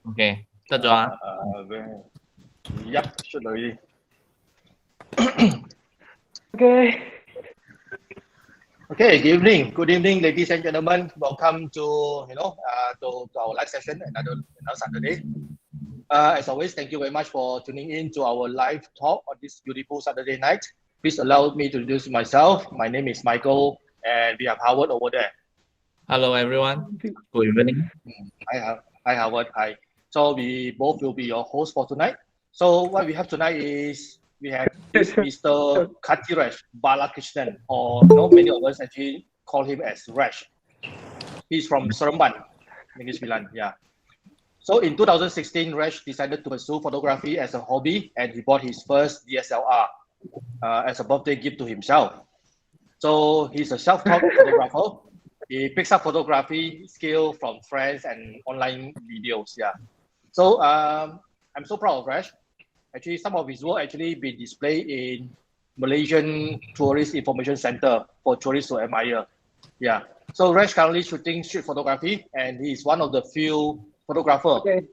Okay, start John. Yep, should already. Okay. Okay, good evening. Good evening, ladies and gentlemen. Welcome to to our live session another Saturday. As always, thank you very much for tuning in to our live talk on this beautiful Saturday night. Please allow me to introduce myself. My name is Michael, and we have Howard over there. Hello, everyone. Good evening. Hi, Howard. Hi. So we both will be your host for tonight. So what we have tonight is we have this Mr. Kathiresh Balakrishnan, or many of us actually call him as Rash. He's from Seremban, Negeri Sembilan. Yeah. So in 2016, Rash decided to pursue photography as a hobby, and he bought his first DSLR as a birthday gift to himself. So he's a self-taught photographer. He picks up photography skill from friends and online videos. Yeah. So I'm so proud of Rash. Actually, some of his work actually been displayed in Malaysian Tourist Information Center for tourists to admire. Yeah. So Rash currently shooting street photography, and he is one of the few photographers Okay.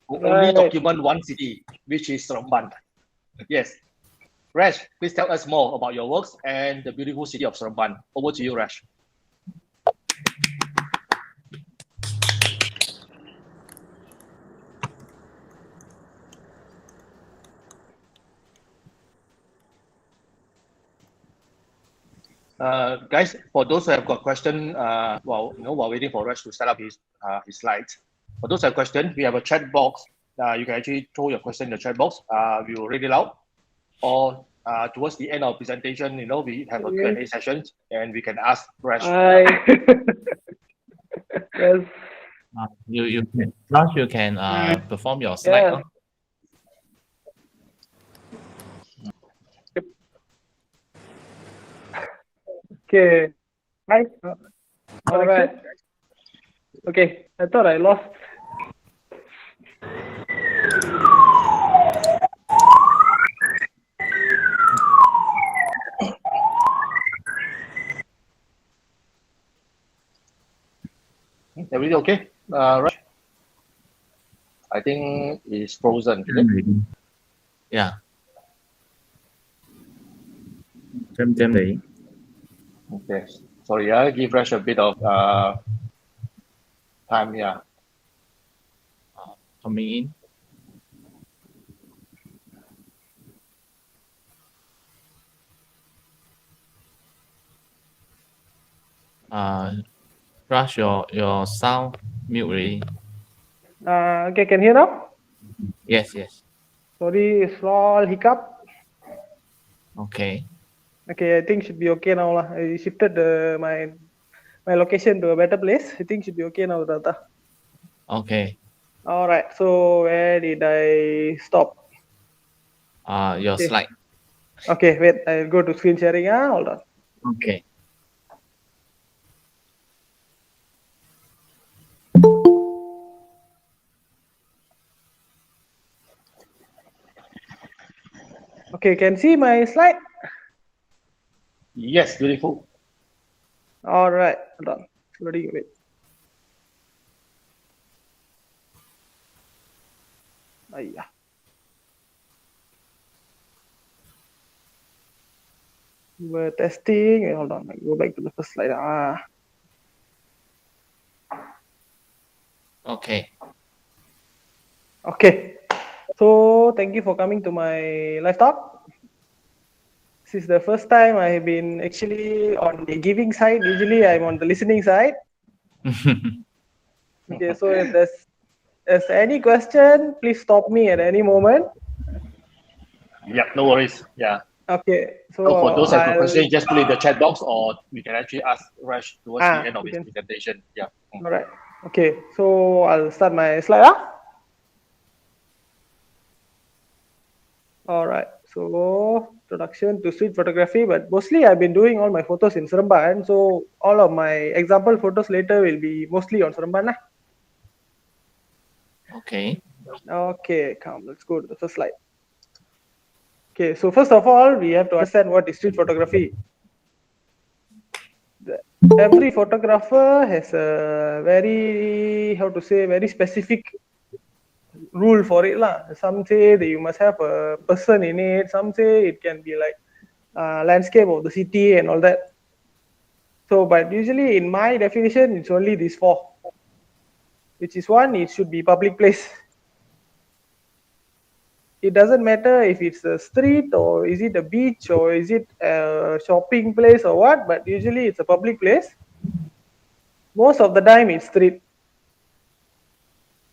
who only Right. document one city, which is Seremban. Yes. Rash, please tell us more about your works and the beautiful city of Seremban. Over to you, Rash. Guys, for those who have got question, while waiting for Rash to set up his slides, for those who have question, we have a chat box. You can actually throw your question in the chat box. We will read it out, or towards the end of presentation, we have a Q&A session, and we can ask Rash. Yes. You can, Josh, you can perform your slide. Yeah. Okay. Hi. All right. Okay. I thought I lost. Everything okay? Rash? I think it's frozen. Yeah. Jam đấy. Okay. Sorry, I give Rash a bit of time here. Coming in. Rush your sound mute already. Okay, can you hear now? Yes. Sorry, small hiccup. Okay. Okay, I think should be okay now lah. I shifted my location to a better place. I think should be okay now, Tata. Okay. All right. So where did I stop? Your slide. Okay, wait. I'll go to screen sharing. Hold on. Okay. Okay, can see my slide? Yes, beautiful. All right. Hold on. Loading a bit. Yeah. We're testing. Hold on. I go back to the first slide. Okay. Okay. So thank you for coming to my live talk. This is the first time I have been actually on the giving side. Usually I'm on the listening side. Okay, so if there's any question, please stop me at any moment. Yep, no worries. Yeah. Okay, so for those who have questions, just put it in the chat box, or we can actually ask Rash towards the end of his presentation. Yeah. All right. Okay, so I'll start my slide. All right. So introduction to street photography, but mostly I've been doing all my photos in Seremban. So all of my example photos later will be mostly on Seremban. Okay. Okay, come. Let's go to the first slide. Okay, so first of all, we have to understand what is street photography. Every photographer has a very, very specific rule for it lah. Some say that you must have a person in it. Some say it can be like landscape of the city and all that. So, but usually in my definition, it's only these four, which is one, it should be public place. It doesn't matter if it's a street or is it a beach or is it a shopping place or what, but usually it's a public place. Most of the time it's street.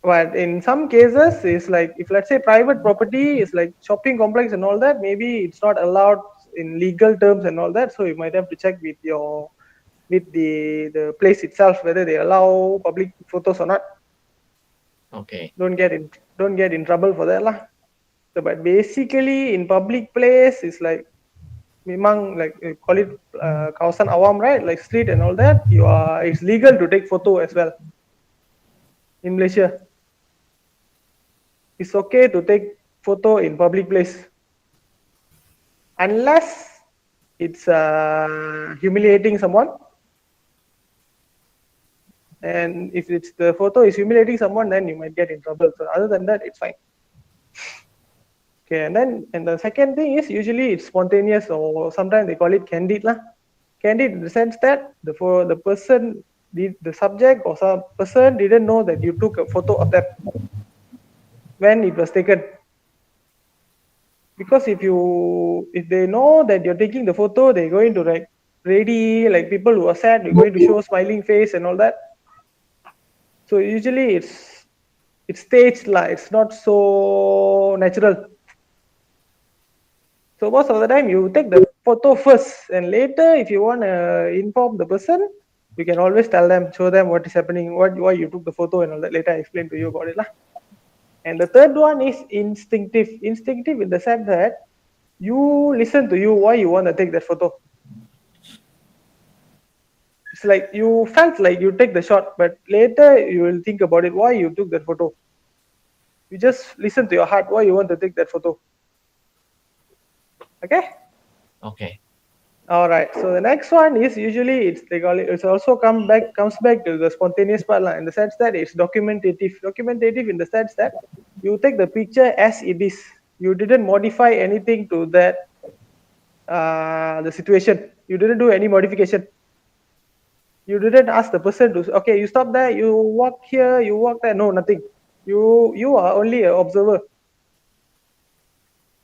But in some cases, it's like if let's say private property is like shopping complex and all that, maybe it's not allowed in legal terms and all that. So you might have to check with the place itself whether they allow public photos or not. Okay. Don't get in trouble for that lah. So, but basically in public place is like memang like call it kawasan awam, right? Like street and all that. It's legal to take photo as well in Malaysia. It's okay to take photo in public place unless it's humiliating someone. And if it's the photo is humiliating someone, then you might get in trouble. So other than that, it's fine. Okay, and the second thing is usually it's spontaneous, or sometimes they call it candid lah. Candid in the sense that the subject or some person didn't know that you took a photo of them when it was taken. Because if they know that you're taking the photo, they're going to like ready, like people who are sad, they're going to show smiling face and all that. So usually it's staged lah. It's not so natural. So most of the time you take the photo first, and later if you want to inform the person, you can always tell them, show them what is happening, why you took the photo and all that. Later I explain to you about it lah. And the third one is instinctive. Instinctive in the sense that you listen to you why you want to take that photo. It's like you felt like you take the shot, but later you will think about it, why you took that photo. You just listen to your heart why you want to take that photo. Okay? Okay. All right. So the next one is usually it's also comes back to the spontaneous part in the sense that it's documentative. Documentative in the sense that you take the picture as it is. You didn't modify anything to that the situation. You didn't do any modification. You didn't ask the person to okay, you stop there, you walk here, you walk there. No, nothing. You are only an observer.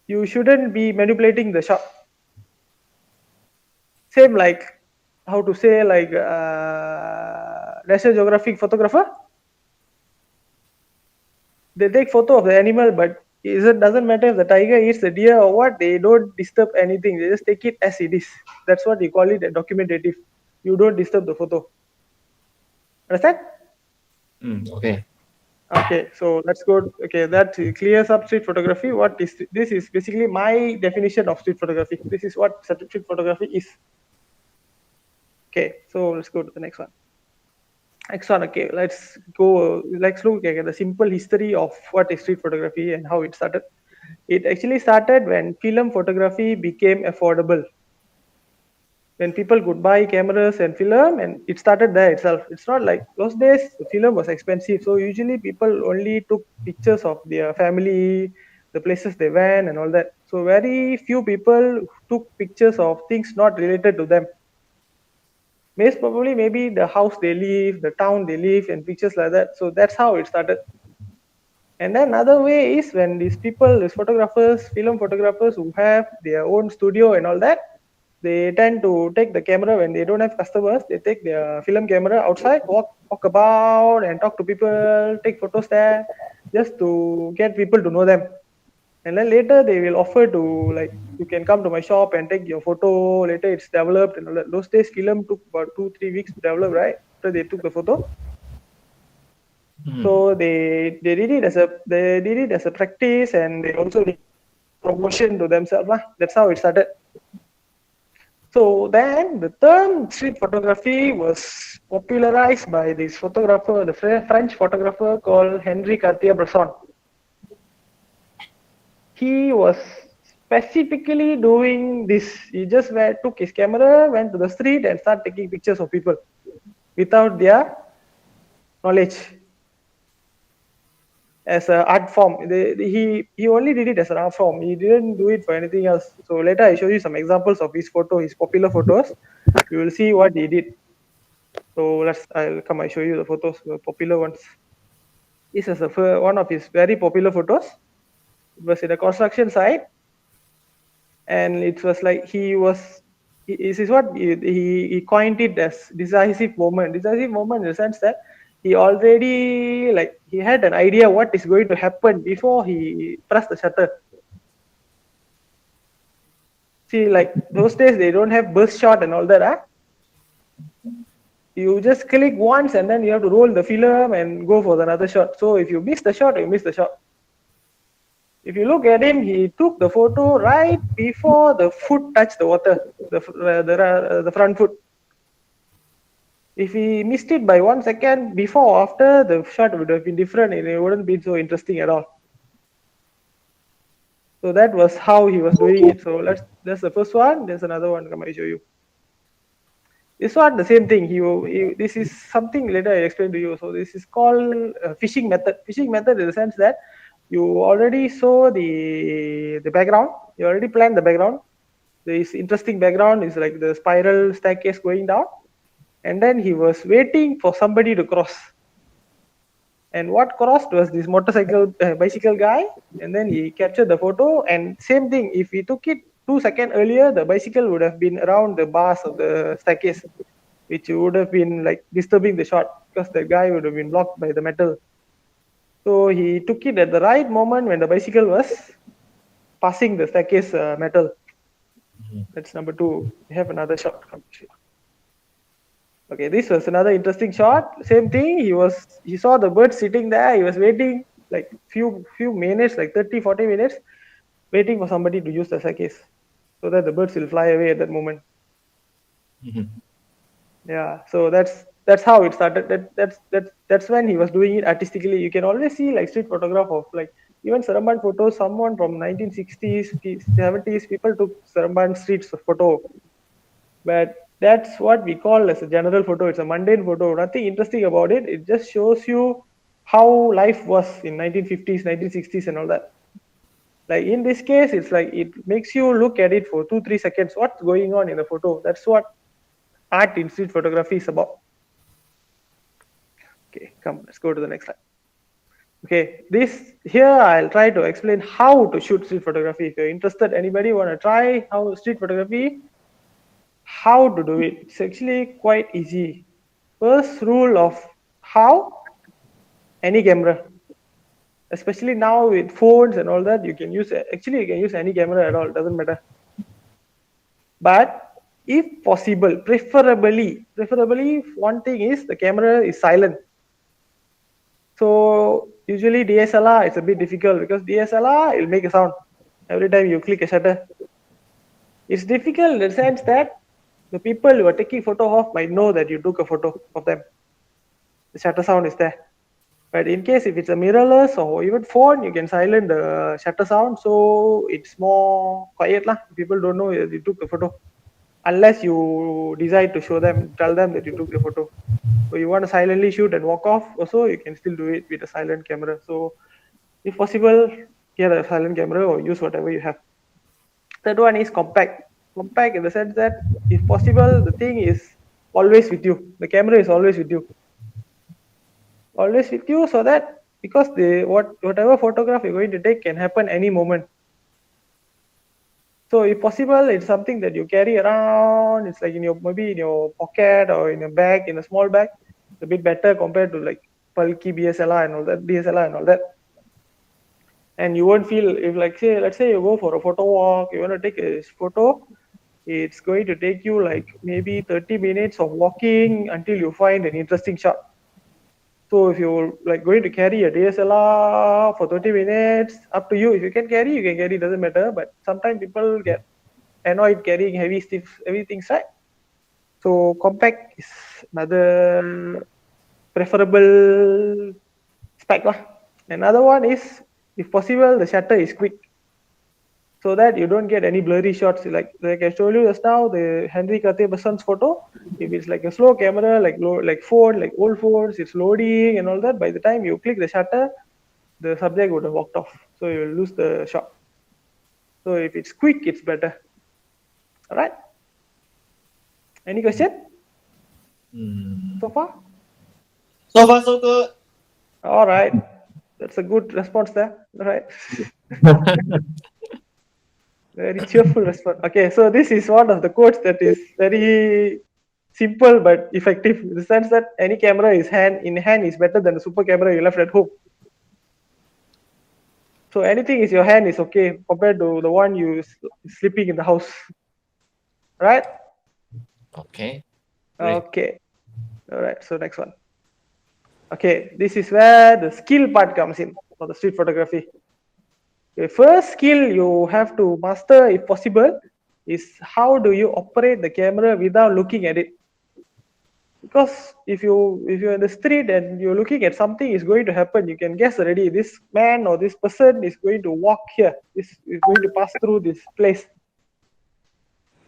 You shouldn't be manipulating the shot. Same like how to say like National Geographic photographer. They take photo of the animal, but it doesn't matter if the tiger eats the deer or what. They don't disturb anything. They just take it as it is. That's what they call it a documentative. You don't disturb the photo. Understand? Okay. Okay, so let's go. Okay, that clears up street photography. This is basically my definition of street photography. This is what street photography is. Okay, so let's go to the next one. Next one, okay, let's look at the simple history of what is street photography and how it started. It actually started when film photography became affordable. When people could buy cameras and film, and it started there itself. It's not like those days the film was expensive, so usually people only took pictures of their family, the places they went and all that. So very few people took pictures of things not related to them. Most probably maybe the house they live, the town they live, and pictures like that. So that's how it started. And then another way is when these photographers, film photographers who have their own studio and all that, they tend to take the camera when they don't have customers. They take their film camera outside, walk about and talk to people, take photos there, just to get people to know them. And then later they will offer to like, you can come to my shop and take your photo. Later it's developed, and all that. Those days film took about 2-3 weeks to develop, right? After they took the photo. So they did it as a practice, and they also did promotion to themselves. That's how it started. So then the term street photography was popularized by this photographer, the French photographer called Henri Cartier-Bresson. He was specifically doing this. He just took his camera, went to the street and started taking pictures of people without their knowledge. as an art form. He only did it as an art form. He didn't do it for anything else. So later I show you some examples of his popular photos. You will see what he did. So I show you the photos, the popular ones. This is one of his very popular photos. It was in a construction site, and it was like this is what he coined it as decisive moment. Decisive moment in the sense that he already he had an idea what is going to happen before he pressed the shutter. See, like those days they don't have burst shot and all that. You just click once and then you have to roll the film and go for another shot. So if you miss the shot, you miss the shot. If you look at him, he took the photo right before the foot touched the water, the front foot. If he missed it by 1 second before or after, the shot would have been different and it wouldn't be so interesting at all. So that was how he was doing it. So that's the first one. There's another one. Come, I show you. This one, the same thing. This is something later I explain to you. So this is called fishing method. Fishing method in the sense that you already saw the background. You already planned the background. This interesting background is like the spiral staircase going down, and then he was waiting for somebody to cross. And what crossed was this bicycle guy, and then he captured the photo. And same thing, if he took it 2 seconds earlier, the bicycle would have been around the bars of the staircase, which would have been like disturbing the shot because the guy would have been blocked by the metal. So he took it at the right moment when the bicycle was passing the staircase metal. That's number two. We have another shot. Okay, this was another interesting shot. Same thing. He saw the bird sitting there. He was waiting like few minutes, like 30-40 minutes, waiting for somebody to use the staircase so that the birds will fly away at that moment. Yeah, so that's how it started. That's when he was doing it artistically. You can always see like street photograph of like even Saramban photos. Someone from 1960s, 70s, people took Saramban streets photo, but that's what we call as a general photo. It's a mundane photo. Nothing interesting about it. It just shows you how life was in 1950s, 1960s, and all that. Like in this case, it's like it makes you look at it for 2-3 seconds. What's going on in the photo? That's what art in street photography is about. Okay, come, let's go to the next slide. Okay, here I'll try to explain how to shoot street photography. If you're interested, anybody want to try how street photography, how to do it? It's actually quite easy. First rule of how, any camera. Especially now with phones and all that, you can use any camera at all, doesn't matter. But if possible, preferably, one thing is the camera is silent. So usually DSLR is a bit difficult because DSLR will make a sound every time you click a shutter. It's difficult in the sense that the people you are taking photo of might know that you took a photo of them. The shutter sound is there. But in case if it's a mirrorless or even phone, you can silent the shutter sound, so it's more quiet lah. People don't know that you took the photo, unless you decide to tell them that you took the photo. So you want to silently shoot and walk off, also you can still do it with a silent camera. So if possible, get a silent camera or use whatever you have. Third one is compact. Compact in the sense that if possible, the thing is always with you. The camera is always with you. Always with you, so that because whatever photograph you're going to take can happen any moment. So if possible, it's something that you carry around. It's like maybe in your pocket or in a bag, in a small bag. It's a bit better compared to like bulky DSLR and all that. And you won't feel if let's say you go for a photo walk, you want to take a photo, it's going to take you like maybe 30 minutes of walking until you find an interesting shot. So if you're like going to carry a DSLR for 30 minutes, up to you. If you can carry, doesn't matter. But sometimes people get annoyed carrying heavy things, right? So compact is another preferable spec lah. Another one is, if possible, the shutter is quick, so that you don't get any blurry shots. Like I told you just now, the Henry Kathiresh photo, if it's like a slow camera, like old phones, it's loading and all that. By the time you click the shutter, the subject would have walked off. So you will lose the shot. So if it's quick, it's better. All right. Any question so far? So far, so good. All right. That's a good response there. All right. Very cheerful response. Okay, so this is one of the quotes that is very simple but effective in the sense that any camera is hand is better than the super camera you left at home. So anything is your hand is okay compared to the one you sleeping in the house, right? Okay. Great. Okay. All right. So next one. Okay, this is where the skill part comes in for the street photography. Okay, first skill you have to master, if possible, is how do you operate the camera without looking at it. Because if you're in the street and you're looking at something is going to happen, you can guess already this man or this person is going to walk here, this is going to pass through this place.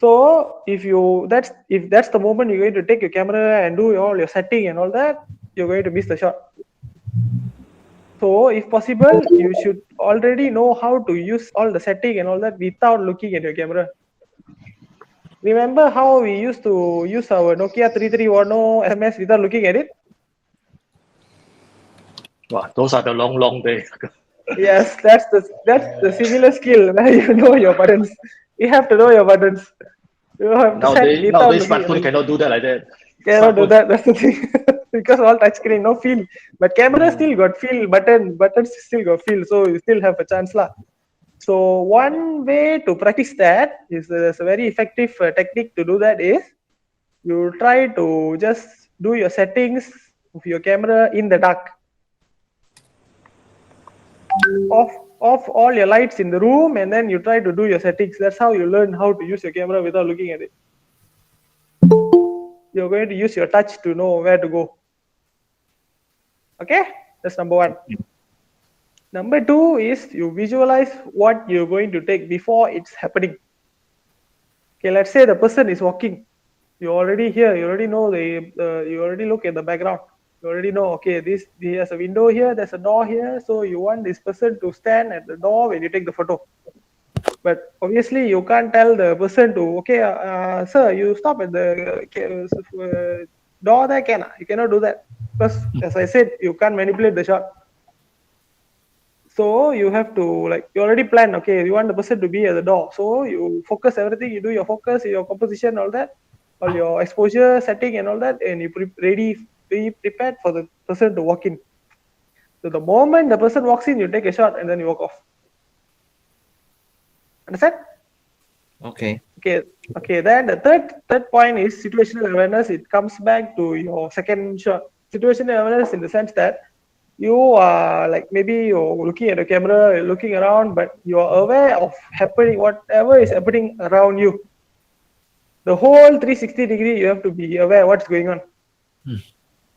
So if that's the moment you're going to take your camera and do all your setting and all that, you're going to miss the shot. So if possible, you should already know how to use all the setting and all that without looking at your camera. Remember how we used to use our Nokia 3310 SMS without looking at it? Wow, those are the long days. Yes, that's the similar skill where you know your buttons. You have to know your buttons. You have to set without Nowadays looking at smartphone it. cannot do that like that. Cannot do Smartphone. that. That's the thing. Because all touchscreen, no feel. But camera still got feel. Buttons still got feel. So you still have a chance lah. So one way to practice that is there's a very effective technique to do that is you try to just do your settings of your camera in the dark. Off all your lights in the room and then you try to do your settings. That's how you learn how to use your camera without looking at it. You're going to use your touch to know where to go. Okay, that's number one. Number two is you visualize what you're going to take before it's happening. Okay, let's say the person is walking. You already hear, you already know you already look at the background. You already know, okay, there's a window here, there's a door here, so you want this person to stand at the door when you take the photo. But obviously, you can't tell the person to, okay, sir, you stop at the door there, you cannot do that. Because, as I said, you can't manipulate the shot. So you have to, like, you already plan, okay, you want the person to be at the door. So you focus everything, you do your focus, your composition, all that, all your exposure setting and all that, and you be prepared for the person to walk in. So the moment the person walks in, you take a shot and then you walk off. Understand? Okay. Okay. Then the third point is situational awareness. It comes back to your second shot. Situational awareness in the sense that you are like maybe you're looking at the camera, you're looking around, but you are aware of whatever is happening around you. The whole 360 degree, you have to be aware what's going on.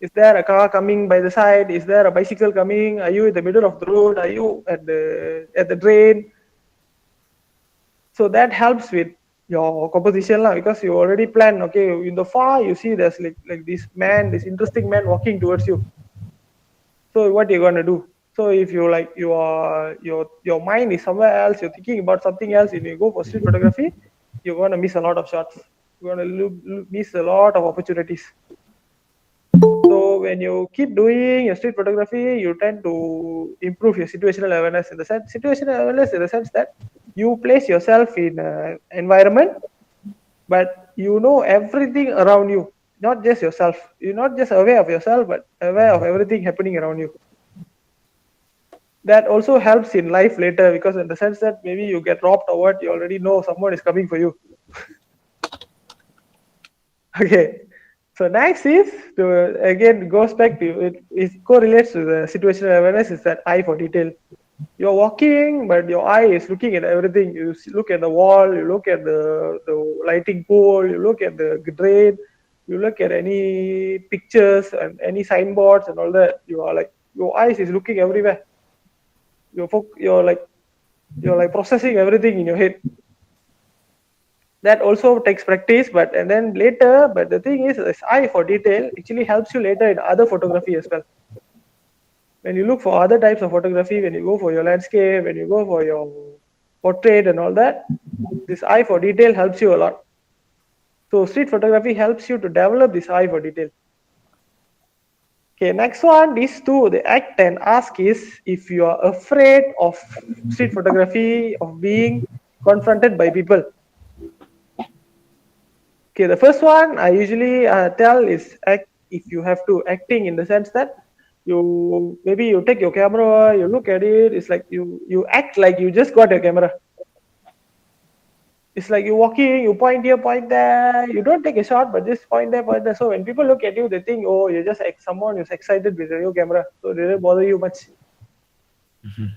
Is there a car coming by the side? Is there a bicycle coming? Are you in the middle of the road? Are you at the drain? So that helps with your composition lah, because you already plan. Okay, in the far you see there's like this interesting man walking towards you. So what you're gonna do? So if you like your mind is somewhere else, you're thinking about something else, and you go for street photography, you're gonna miss a lot of shots. You're gonna miss a lot of opportunities. So when you keep doing your street photography, you tend to improve your situational awareness in the sense that you place yourself in an environment, but you know everything around you, not just yourself. You're not just aware of yourself, but aware of everything happening around you. That also helps in life later, because in the sense that maybe you get robbed or what, you already know someone is coming for you. Okay. So next is again goes back to it correlates to the situational awareness, is that eye for detail. You're walking, but your eye is looking at everything. You look at the wall, you look at the lighting pole, you look at the drain, you look at any pictures and any signboards and all that. You are like, your eyes is looking everywhere. You're like processing everything in your head. That also takes practice, but the thing is, this eye for detail actually helps you later in other photography as well. When you look for other types of photography, when you go for your landscape, when you go for your portrait and all that, this eye for detail helps you a lot. So street photography helps you to develop this eye for detail. Okay, next one, these two, the act and ask is if you are afraid of street photography, of being confronted by people. Okay, the first one I usually tell is act if you have to acting in the sense that you maybe you take your camera, you look at it, it's like you act like you just got your camera. It's like you walking, you point here, point there. You don't take a shot, but just point there, point there. So when people look at you, they think, oh, you're just like someone who's excited with the new camera, so they don't bother you much.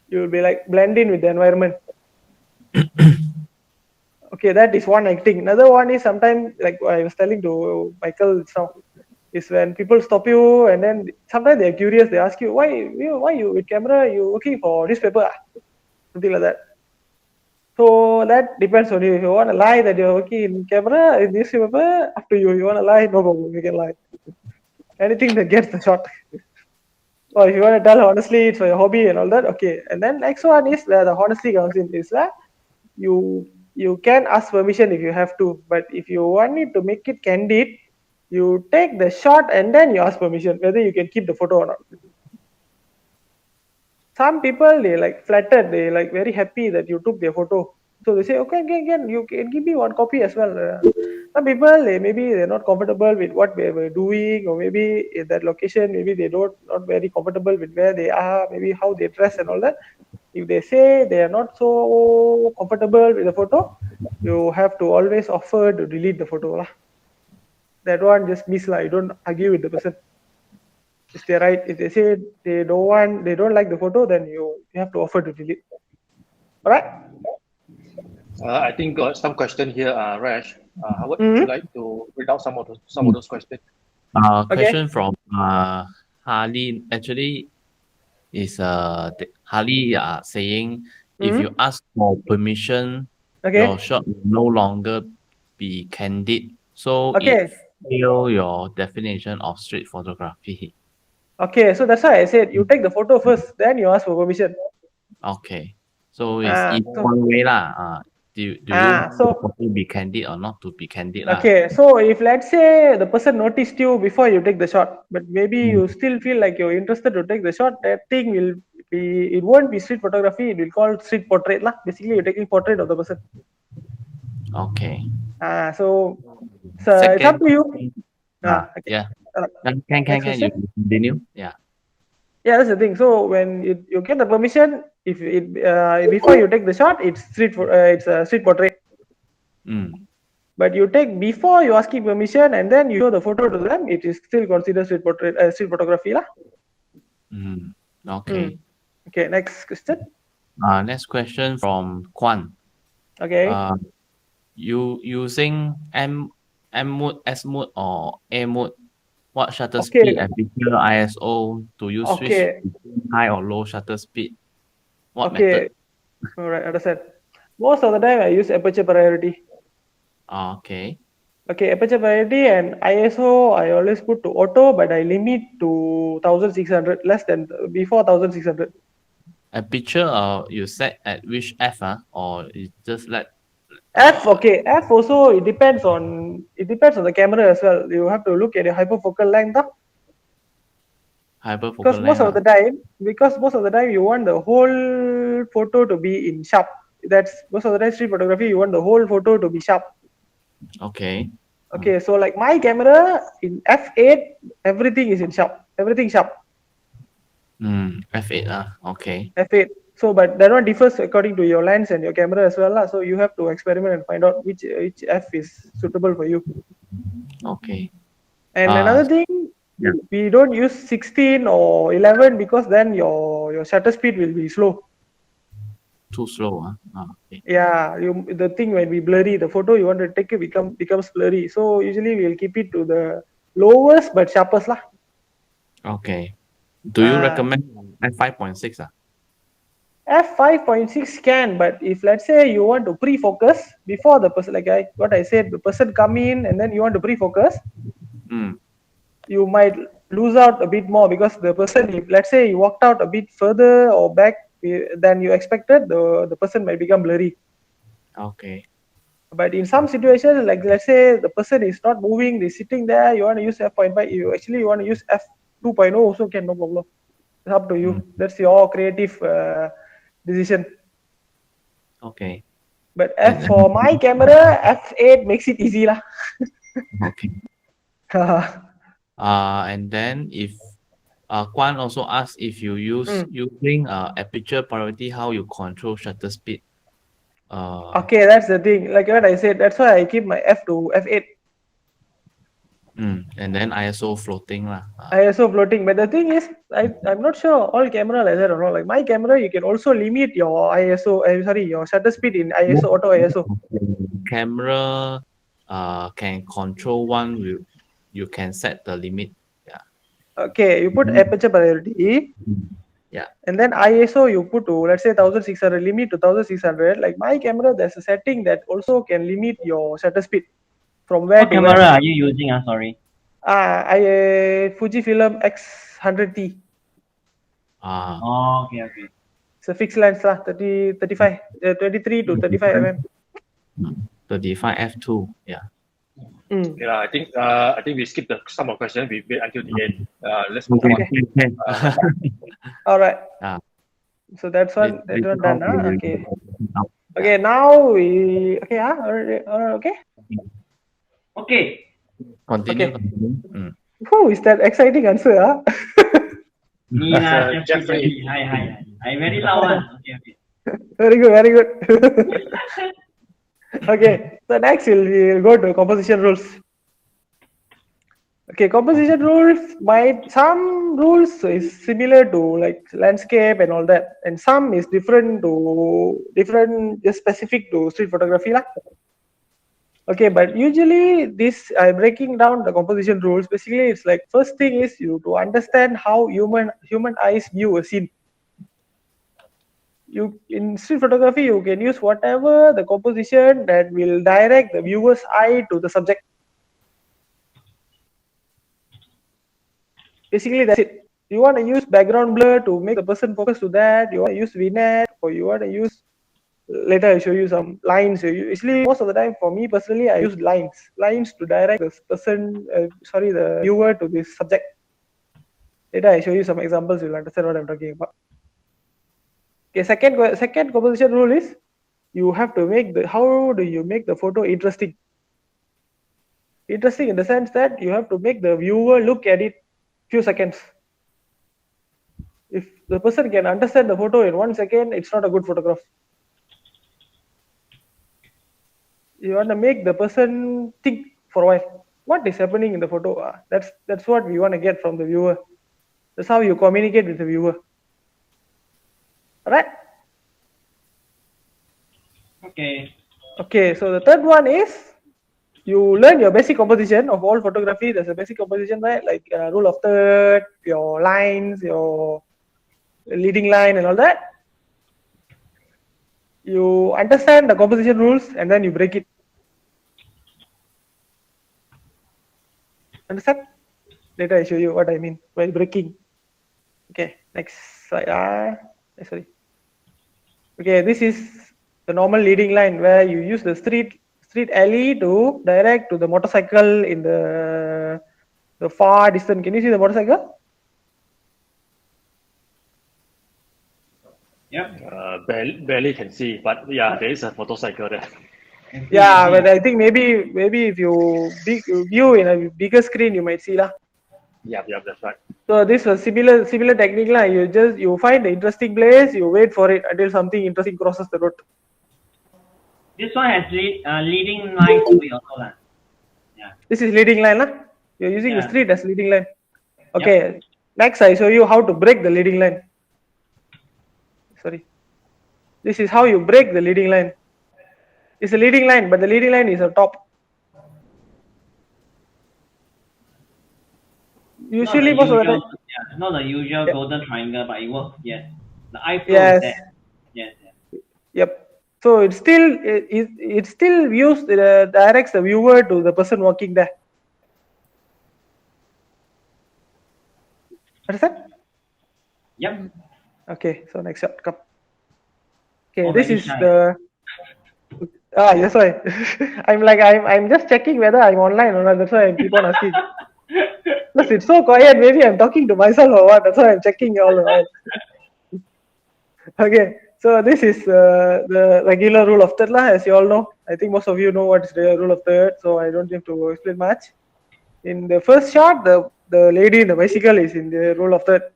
You will be like blend in with the environment. Okay, that is one acting. Another one is sometimes like I was telling to Michael just now, is when people stop you and then sometimes they're curious. They ask you why you with camera you looking for newspaper, something like that. So that depends on you. If you want to lie that you're working in camera, in newspaper, up to you. You want to lie, no problem. You can lie. Anything that gets the shot. Or if you want to tell honestly, it's for your hobby and all that, okay. And then next one is where the honesty comes in. Is that you can ask permission if you have to, but if you want it to make it candid, you take the shot and then you ask permission whether you can keep the photo or not. Some people they like flattered, they like very happy that you took their photo, so they say okay, again you can give me one copy as well. Some people they maybe they're not comfortable with what they were doing, or maybe in that location maybe they don't not very comfortable with where they are, maybe how they dress and all that. If they say they are not so comfortable with the photo, you have to always offer to delete the photo lah. That one just miss lah, you don't argue with the person. If they're right, if they say they don't like the photo, then you have to offer to delete. All right. I think got some question here, Rash. Howard, would you Mm-hmm. like to read out some of those questions? Okay. Question from Harley. Actually, is Harley saying if you Mm-hmm. ask for permission, your Okay. shot will no longer be candid. So it Okay. fail your definition of street photography. Okay. So that's why I said you take the photo first, then you ask for permission. Okay. So it's either So one way lah. Do you want the so photo be candid or not to be candid lah? okay. So if let's say the person noticed you before you take the shot, but maybe Mm. you still feel like you're interested to take the shot, that thing will be it won't be street photography. It will call street portrait lah. Basically, you're taking portrait of the person. Okay. So it's up Second to you. question. Okay. Yeah. Uh, Can Next you question. continue? Yeah. Yeah, that's the thing. So when you get the permission, if it before you take the shot, it's a street portrait. Mm. But you take before you asking permission and then you show the photo to them, it is still considered street portrait, street photography lah. Mm. Hmm. Okay. Okay, next question. Next question from Kwan. Okay. Uh, you using M mode, S mode, or A mode? What shutter speed Okay. and picture ISO do you switch Okay. between high or low shutter speed? What Okay. method? All right, understand. Most of the time I use aperture priority. Okay. Okay, aperture priority and ISO I always put to auto, but I limit to 1600, less than before 1600. A picture you set at which F or you just let F, okay, F also it depends on the camera as well. You have to look at your hyperfocal length because hyperfocal most length of the time because most of the time you want the whole photo to be in sharp. That's most of the time street photography you want the whole photo to be sharp. Okay. Okay, so like my camera in f8 everything is in sharp, everything sharp. F8 okay. F8. So, but that one differs according to your lens and your camera as well, lah. So you have to experiment and find out which f is suitable for you. Okay. And another thing, Yeah. we don't use 16 or 11 because then your shutter speed will be slow. Too slow okay. Yeah, the thing when we blurry the photo you want to take it becomes blurry. So usually we'll keep it to the lowest but sharpest lah. Okay. Do you recommend f5.6 F5.6 can, but if let's say you want to pre-focus before the person, like what I said, the person come in and then you want to pre-focus, you might lose out a bit more because the person, if let's say you walked out a bit further or back than you expected, the person might become blurry. Okay. But in some situations, like let's say the person is not moving, they're sitting there, you want to use f.5, you want to use f2.0 also can, no problem. It's up to you. That's your creative decision. Okay. But And for my camera, f8 makes it easy lah. okay. And then if Kwan also asks if you using aperture priority, how you control shutter speed. Okay, that's the thing. Like what I said, that's why I keep my f to f8. And then ISO floating lah. ISO floating. But the thing is, I'm not sure all camera like that or not. Like my camera, you can also limit your ISO. Your shutter speed in ISO auto ISO. Camera can control one. You can set the limit. Yeah. Okay, you put aperture priority. Yeah. And then ISO you put to, let's say 1600, limit to 1600. Like my camera, there's a setting that also can limit your shutter speed from where What to camera where. are you using? Sorry. Fujifilm X100T. Oh, okay. It's a fixed lens lah, 35, 23 to 35 mm. 35 f2. Yeah. Yeah, I think we skipped some of the questions. We wait until the end. Let's move on. All right. So that's one. That one done. Okay. Okay. Now we. Okay. Okay. Okay. Continue. Okay. Continue. Who is that exciting answer? Me lah, Jeffrey. Hi. I very loud one. Okay. Very good. Very good. Okay. So next we'll go to composition rules. Okay, composition rules some rules is similar to like landscape and all that, and some is different, just specific to street photography lah. Okay, but usually this breaking down the composition rules. Basically, it's like first thing is you to understand how human eyes view a scene. In street photography, you can use whatever the composition that will direct the viewer's eye to the subject. Basically, that's it. You want to use background blur to make the person focus to that. You want to use vignette, or you want to use. Later, I'll show you some lines. Usually, most of the time, for me personally, I use lines to direct the person, the viewer to this subject. Later, I show you some examples. You'll understand what I'm talking about. Okay, second composition rule is you have to how do you make the photo interesting? Interesting in the sense that you have to make the viewer look at it few seconds. If the person can understand the photo in 1 second, it's not a good photograph. You want to make the person think for a while. What is happening in the photo? That's what we want to get from the viewer. That's how you communicate with the viewer. All right? Okay, so the third one is you learn your basic composition of all photography. There's a basic composition, right? Like rule of third, your lines, your leading line and all that. You understand the composition rules and then you break it. Understand? Later I show you what I mean by breaking. Okay, next slide. Sorry. Okay, this is the normal leading line where you use the street alley to direct to the motorcycle in the far distance. Can you see the motorcycle? Yep. Barely can see, but yeah, there is a motorcycle there. Yeah, but I think maybe if you view in a bigger screen, you might see lah. Yeah, that's right. So this was similar technique lah. You find the interesting place, you wait for it until something interesting crosses the road. This one has leading line to it also lah. Yeah. This is leading line lah. You're using the street as leading line. Okay. Yep. Next, I show you how to break the leading line. Sorry. This is how you break the leading line. It's a leading line, but the leading line is a top. Usually, most of the time. Yeah, not the usual golden triangle, but it works. Yes. The eye flow is there. Yes. Yep. So it still views directs the viewer to the person walking there. Understand? Yep. Okay, so next shot, come. Okay, Oh, this very is shy. the that's why I'm just checking whether I'm online or not. That's why I keep on asking. Plus, it's so quiet. Maybe I'm talking to myself or what. That's why I'm checking all the while. Okay, so this is the regular rule of third lah, as you all know. I think most of you know what is the rule of third, so I don't have to explain much. In the first shot, the lady in the bicycle is in the rule of third.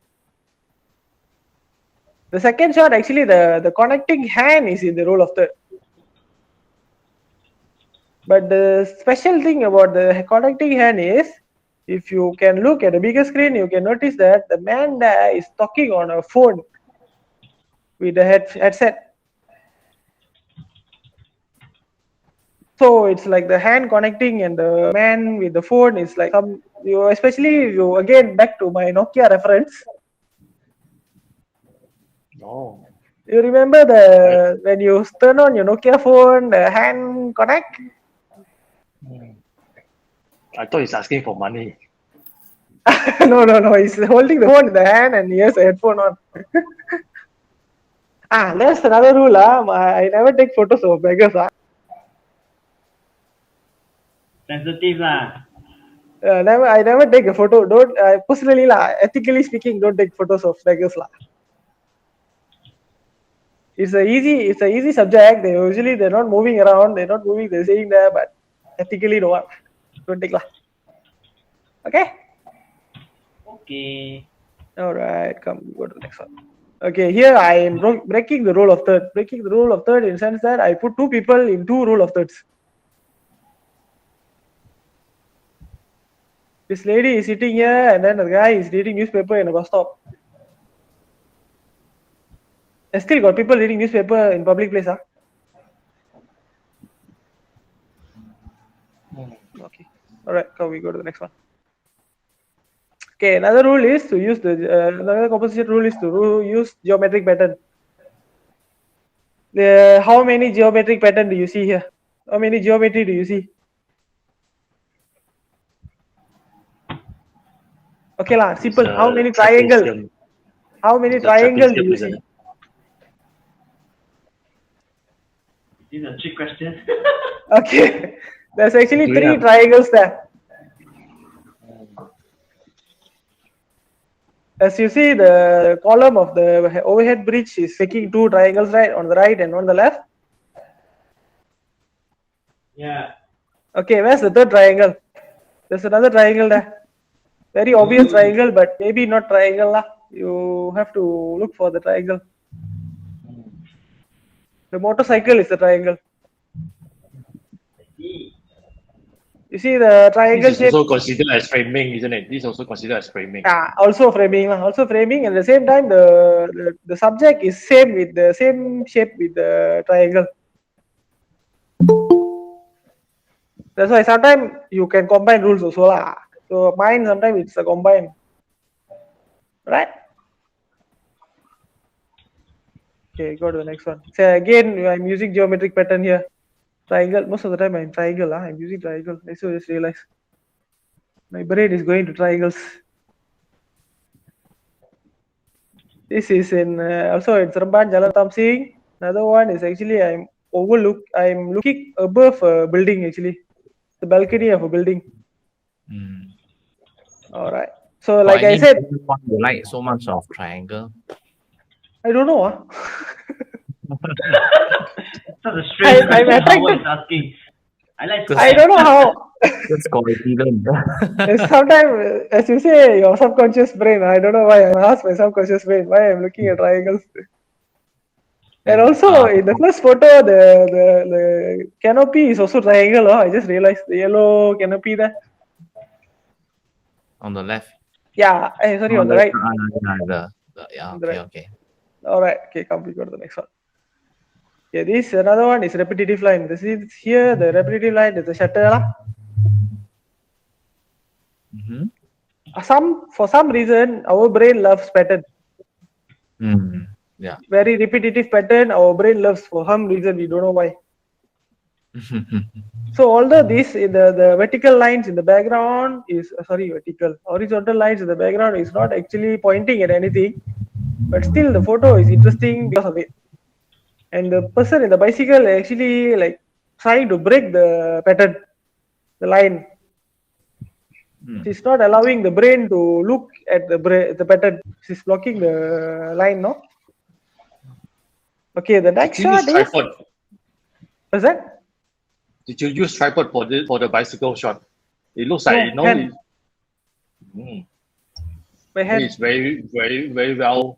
The second shot, actually, the connecting hand is in the rule of third. But the special thing about the connecting hand is, if you can look at the bigger screen, you can notice that the man there is talking on a phone with the headset. So it's like the hand connecting and the man with the phone is like some, you especially you again back to my Nokia reference. Oh. You remember the when you turn on your Nokia phone, the hand connect? I thought he's asking for money. No. He's holding the phone in the hand and he has a headphone on. That's another rule. I never take photos of beggars. Sensitive lah. I never take a photo. Don't personally lah. Ethically speaking, don't take photos of beggars lah. It's a easy subject. They're not moving around. They're not moving. They're staying there. But ethically, don't take lah. Okay. Okay. All right. Come, go to the next one. Okay, here I am breaking the rule of third. Breaking the rule of third in the sense that I put two people in two rule of thirds. This lady is sitting here and then the guy is reading newspaper in a bus stop. I still got people reading newspaper in public place. Okay. All right, come we go to the next one. Okay, another rule is to use another composition rule is to use geometric pattern. How many geometric pattern do you see here? How many geometry do you see? Okay lah, simple. How many triangle? How many triangle do you see? This is a trick question. Okay, there's actually three triangles there. As you see, the column of the overhead bridge is making two triangles, right, on the right and on the left. Yeah. Okay, where's the third triangle? There's another triangle there. Very obvious triangle, but maybe not triangle lah. You have to look for the triangle. The motorcycle is the triangle. You see the triangle This is shape? also considered as framing, isn't it? This is also considered as framing. Also framing. Also framing. At the same time, the subject is same with the same shape with the triangle. That's why sometimes you can combine rules also lah. So mine sometimes it's a combine. Right? Okay, go to the next one. So again, I'm using geometric pattern here. Triangle. Most of the time I'm triangle. I'm using triangle. I just realized my brain is going to triangles. This is in also in Seremban, Jalan Tamsing. Another one is actually I'm looking above a building actually, the balcony of a building. All right. So like I said, why you like so much of triangle? I don't know. Such a strange question Howard is asking. I don't know how. That's coincidence. Sometimes, as you say, your subconscious brain. I don't know why I ask my subconscious brain why I'm looking at triangles. And also in the first photo, the canopy is also triangle. I just realized the yellow canopy there. On the left. Yeah, sorry, on the right. Okay. All right. Okay, come we go to the next one. Okay, this another one is repetitive line. This is here the repetitive line is the shutter. For some reason, our brain loves pattern. Yeah. Very repetitive pattern. Our brain loves for some reason. We don't know why. So although this the vertical lines in the background is horizontal lines in the background is not actually pointing at anything, but still the photo is interesting because of it. And the person in the bicycle actually like trying to break the pattern, the line. She's not allowing the brain to look at the pattern. She's blocking the line, no? Okay, the next Did you use shot is tripod? what's that? Did you use tripod for the bicycle shot? It looks like No, hand. My hand. it's very well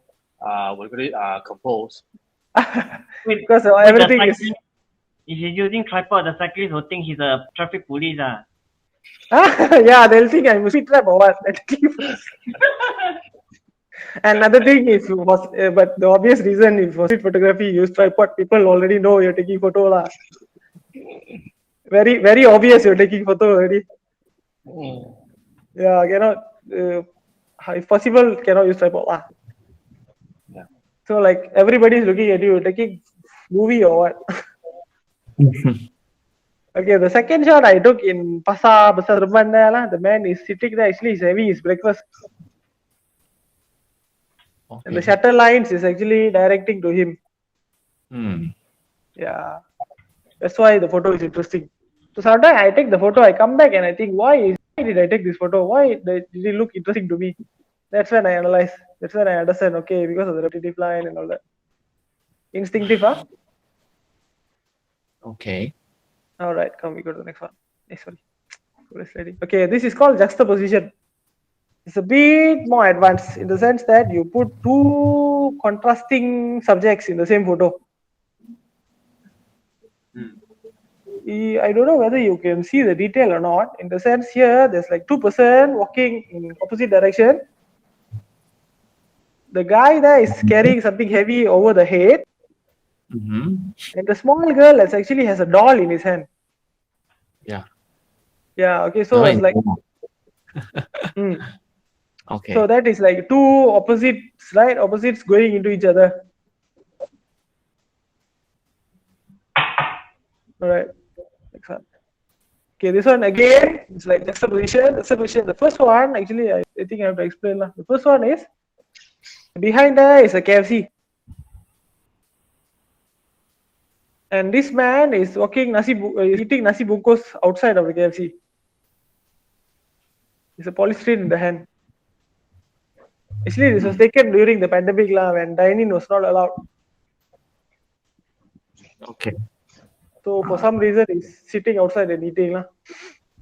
composed. Because With everything the is cyclist, if you're using tripod, the cyclist will think he's a traffic police. yeah, they'll think I'm a speed trap or what. And another thing is but the obvious reason is for street photography, you use tripod. People already know you're taking photo lah. Very very obvious you're taking photo already. Yeah, cannot. If possible, cannot use tripod lah. Yeah. So like everybody is looking at you, taking movie or what? Okay, the second shot I took in Pasar Besar Reban there lah. The man is sitting there. Actually, he's having his breakfast. And the shutter lines is actually directing to him. Yeah, that's why the photo is interesting. So sometimes I take the photo, I come back and I think, why did I take this photo? Why did it look interesting to me? That's when I analyze. That's when I understand. Okay, because of the repetitive line and all that. Instinctive, huh? Okay. All right, come we go to the next one. Sorry. Okay, this is called juxtaposition. It's a bit more advanced in the sense that you put two contrasting subjects in the same photo. I don't know whether you can see the detail or not. In the sense here, there's like two person walking in opposite direction. The guy there is carrying something heavy over the head. And the small girl actually has a doll in his hand. Yeah. Yeah, okay, so it's like okay. So that is like two opposites, right? Opposites going into each other. All right. Next one. Okay, this one again, it's like juxtaposition. The first one, actually, I think I have to explain. The first one is, behind there is a KFC. And this man is eating nasi bungkus outside of the KFC. It's a polystyrene in the hand. Actually, this was taken during the pandemic when dining was not allowed. Okay. So for some reason, he's sitting outside and eating and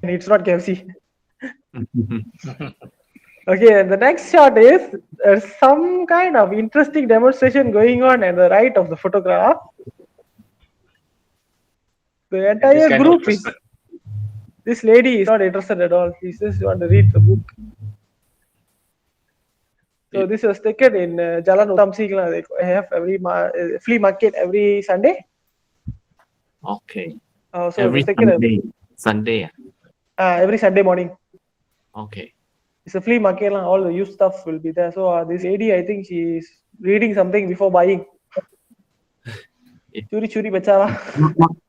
it's not KFC. Okay, and the next shot is some kind of interesting demonstration going on at the right of the photograph. The entire group is. This lady is not interested at all. She just want to read the book. So this was taken in Jalan Uttam Sing. They have every flea market every Sunday. Okay. So every Sunday. Every Sunday morning. Okay. It's a flea market. All the used stuff will be there. So this lady, I think she is reading something before buying. Churi bachara.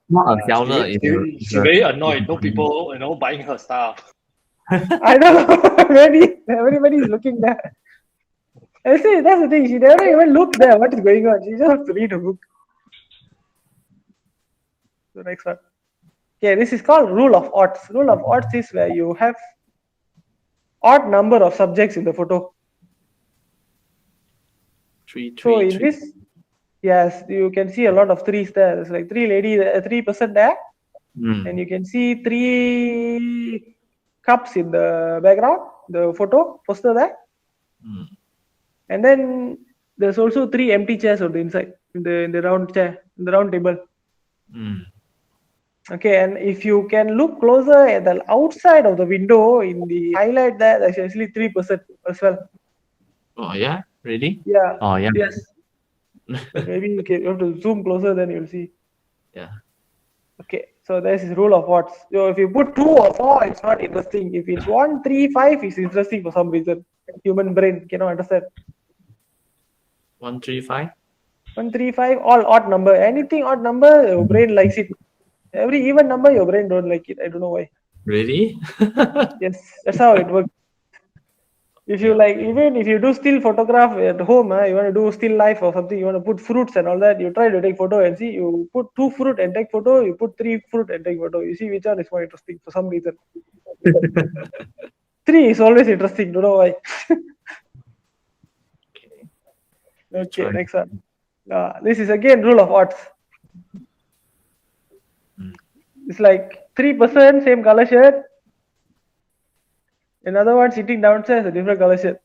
Not a seller. She's very annoyed. No people, buying her stuff. I don't know. Everybody is looking there. I see, that's the thing. She never even looked there. What is going on? She just has to read a book. The next one. Okay, this is called rule of odds. Rule of odds is where you have odd number of subjects in the photo. Three. In this, yes, you can see a lot of threes there. There's like three person there, and you can see 3 cups in the background, the photo poster there. And then there's also 3 empty chairs on the inside in the round chair, in the round table. Okay, and if you can look closer at the outside of the window in the highlight there, there's actually 3 person as well. Oh yeah, really? Yeah. Oh yeah. Yes. Maybe you have to zoom closer, then you'll see. Yeah. Okay, so this is rule of odds. So if you put 2 or 4, it's not interesting. If it's 1, 3, 5, it's interesting for some reason. Human brain cannot understand. 1, 3, 5. 1, 3, 5, all odd number. Anything odd number, your brain likes it. Every even number, your brain don't like it. I don't know why. Really? Yes, that's how it works. If you Yeah. like, even if you do still photograph at home, you want to do still life or something, you want to put fruits and all that, you try to take photo and see, you put 2 fruit and take photo, you put 3 fruit and take photo. You see which one is more interesting for some reason. 3 is always interesting, don't know why. Okay. Okay, Try. next one. This is again rule of odds. Mm. It's like 3% same color shirt, another one sitting downstairs a different color shirt.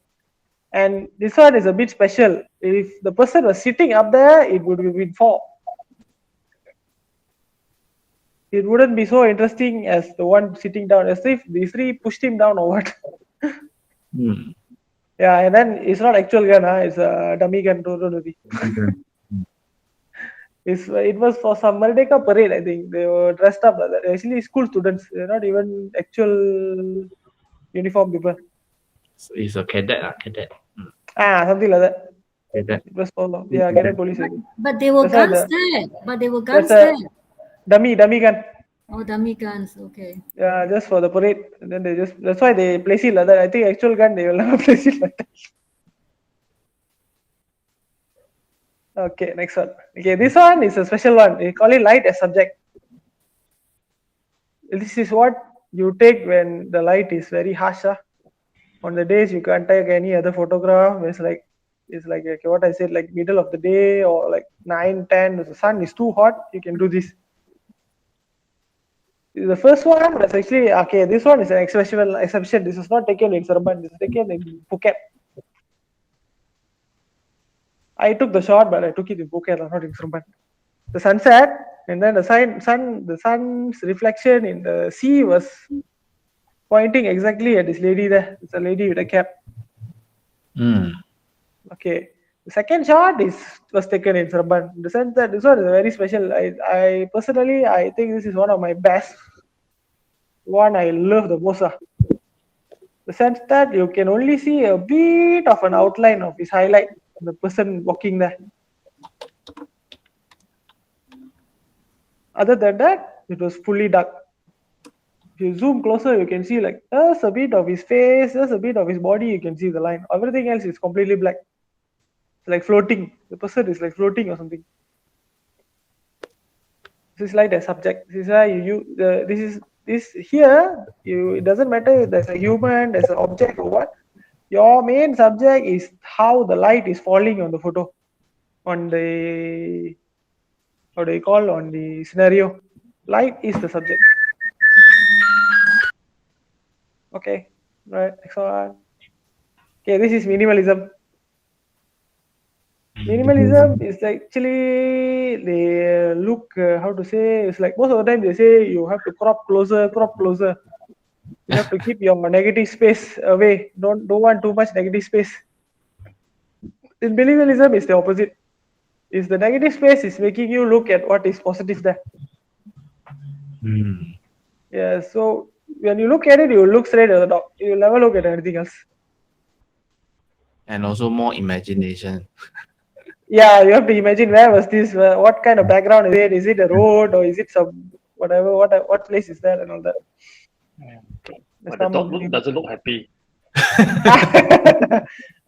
And this one is a bit special. If the person was sitting up there, it would have been 4. It wouldn't be so interesting as the one sitting down, as if these 3 pushed him down or what. Mm. Yeah, and then it's not actual gun, it's a dummy gun. Don't worry. Okay. It was for some Merdeka parade, I think. They were dressed up like that. Actually, school students, they're not even actual uniform people. So it's a cadet, cadet. Mm. Something like that. Cadet. It was for, yeah, cadet police. I think. But they were That's why guns there. But they were that's guns a there. dummy gun. Oh, dummy guns. Okay. Yeah, just for the parade. And then that's why they place it like that. I think actual gun, they will never place it like that. Okay, next one. Okay, this one is a special one. We call it light as subject. This is what you take when the light is very harsh. On the days you can't take any other photograph. It's like okay, what I said, like middle of the day or like 9, 10. The sun is too hot. You can do this. The first one was actually okay. This one is an exception. This is not taken in Seremban. This is taken in Phuket. I took the shot, but I took it in Phuket, not in Seremban. The sunset, and then the sun's reflection in the sea was pointing exactly at this lady there. It's a lady with a cap. Mm. Okay. The second shot was taken in Seremban. In the sense that this one is very special. I personally I think this is one of my best. One I love the most. The sense that you can only see a bit of an outline of his highlight, the person walking there. Other than that, it was fully dark. If you zoom closer, you can see like just a bit of his face, just a bit of his body. You can see the line. Everything else is completely black. It's like floating. The person is like floating or something. This is like a subject. This is why this here. It doesn't matter if there's a human, there's an object or what. Your main subject is how the light is falling on the photo, on the how do you call on the scenario. Light is the subject. Okay, right. Next one. Okay, this is minimalism. Minimalism is actually they look how to say, it's like most of the time they say you have to crop closer. You have to keep your negative space away. Don't want too much negative space. In minimalism is the opposite. Is the negative space is making you look at what is positive there. Mm. Yeah, so when you look at it, you look straight at the dog. You will never look at anything else. And also more imagination. Yeah, you have to imagine where was this, what kind of background is it? Is it a road or is it some whatever? What place is that and all that? But the dog doesn't look happy.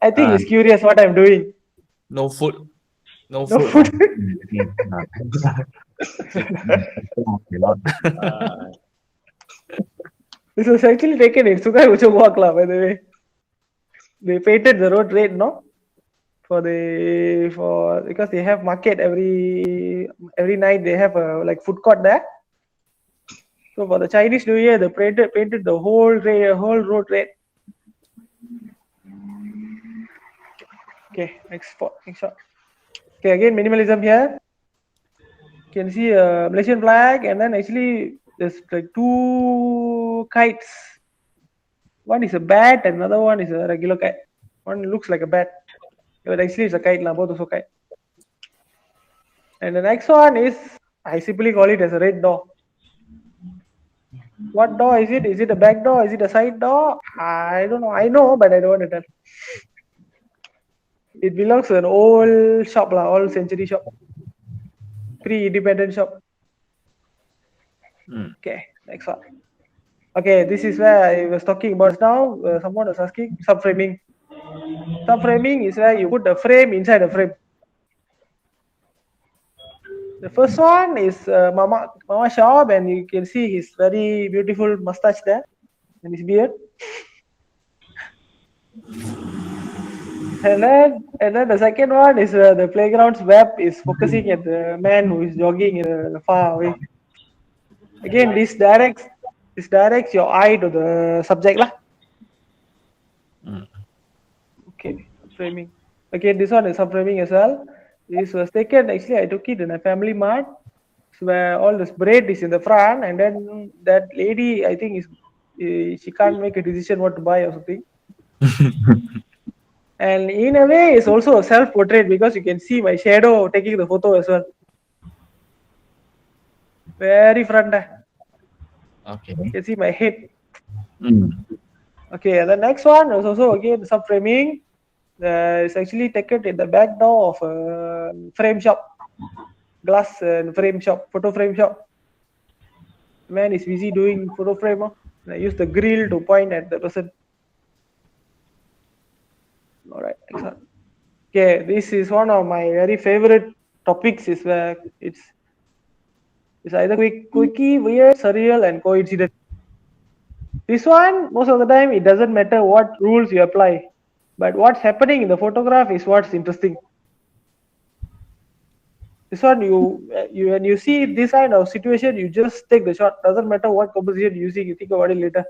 I think he's curious what I'm doing. No food. No No food. food. Cannot. This was actually taken in Sungai Uchung Walk, by the way. They painted the road red, no? Because they have market every night. They have a like food court there. So for the Chinese New Year, they painted the whole road red. Okay, next shot. Okay, again minimalism here. You can see a Malaysian flag, and then actually there's like 2 kites. One is a bat, and another one is a regular kite. One looks like a bat, but actually it's a kite, both also kite. And the next one is, I simply call it as a red door. What door is it? Is it a back door? Is it a side door? I don't know. I know, but I don't want to tell. It belongs to an old shop, old century shop. Pre-independent shop. Okay, next one. Okay, this is where I was talking about now. Someone was asking subframing. Subframing is where you put a frame inside a frame. The first one is Mama shop, and you can see his very beautiful mustache there and his beard. And then the second one is the playground's web is focusing at the man who is jogging far away. Again, this directs your eye to the subject lah. Okay, framing. Okay, this one is subframing as well. This was taken, actually I took it in a family mart where all this bread is in the front, and then that lady, I think, is she can't make a decision what to buy or something. And in a way it's also a self-portrait because you can see my shadow taking the photo as well. Very front there. Okay. You can see my head. Mm. Okay, and the next one is also again subframing. It's actually taken in the back door of a frame shop, glass and frame shop, photo frame shop. The man is busy doing photo frame. I use the grill to point at the person. All right, next one. Okay, this is one of my very favorite topics. Is where it's either quickie, weird, surreal, and coincident. This one, most of the time, it doesn't matter what rules you apply, but what's happening in the photograph is what's interesting. This one, you when you see this kind of situation, you just take the shot. Doesn't matter what composition you're using, you think about it later.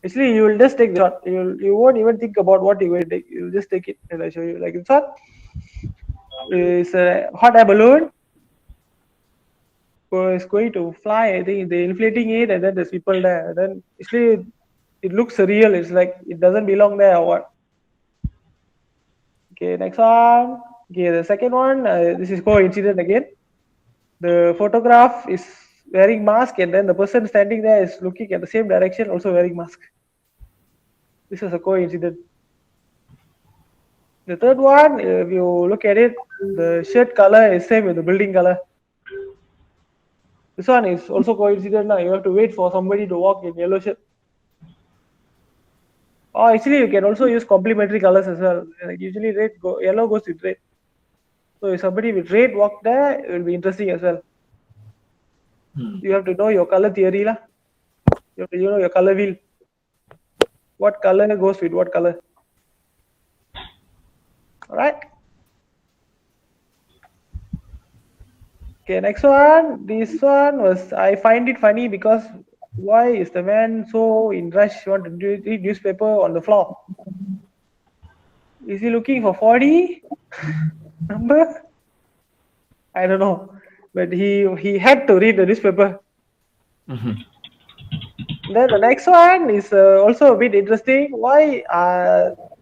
Actually, you will just take the shot. You won't even think about what you will take. You'll just take it, and I show you. Like this one is a hot air balloon. So it's going to fly. I think they're inflating it, and then there's people there. And then actually, it looks surreal. It's like it doesn't belong there or what. Okay, next one. Okay, the second one. This is coincident again. The photograph is wearing mask, and then the person standing there is looking at the same direction, also wearing mask. This is a coincidence. The third one, if you look at it, the shirt color is same with the building color. This one is also coincident. You have to wait for somebody to walk in yellow shirt. Or actually, you can also use complementary colors as well. Like usually, yellow goes with red. So if somebody with red walk there, it will be interesting as well. You have to know your color theory lah. You have to know your color wheel. What color goes with what color? All right. Okay, next one. This one was, I find it funny because why is the man so in rush want to read newspaper on the floor? Is he looking for 40 number? I don't know, but he had to read the newspaper. Then the next one is also a bit interesting. Why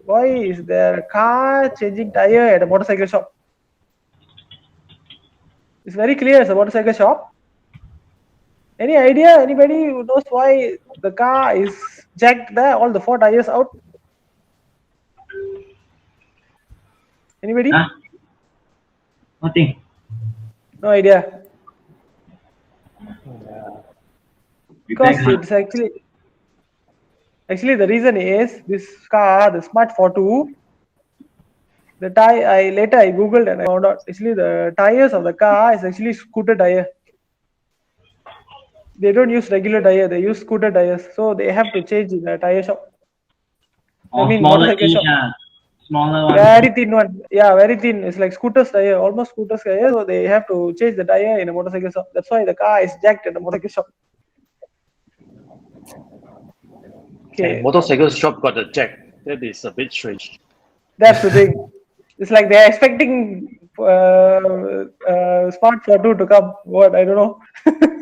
is there a car changing tire at a motorcycle shop? It's very clear it's a motorcycle shop. Any idea? Anybody who knows why the car is jacked there? All the 4 tires out? Anybody? Huh? Nothing. No idea. Because it's actually the reason is this car, the Smart 42. Later I googled and I found out actually the tires of the car is actually scooter tire. They don't use regular tire, they use scooter tires, so they have to change in a tire shop. Or I mean smaller motorcycle inch, shop. smaller one. Very thin one. Yeah, very thin. It's like scooter's tire, almost scooter's tire. So they have to change the tire in a motorcycle shop. That's why the car is jacked in a motorcycle shop. Okay. And motorcycle shop got a jack. That is a bit strange. That's the thing. It's like they're expecting Smart 42 to come. What, I don't know.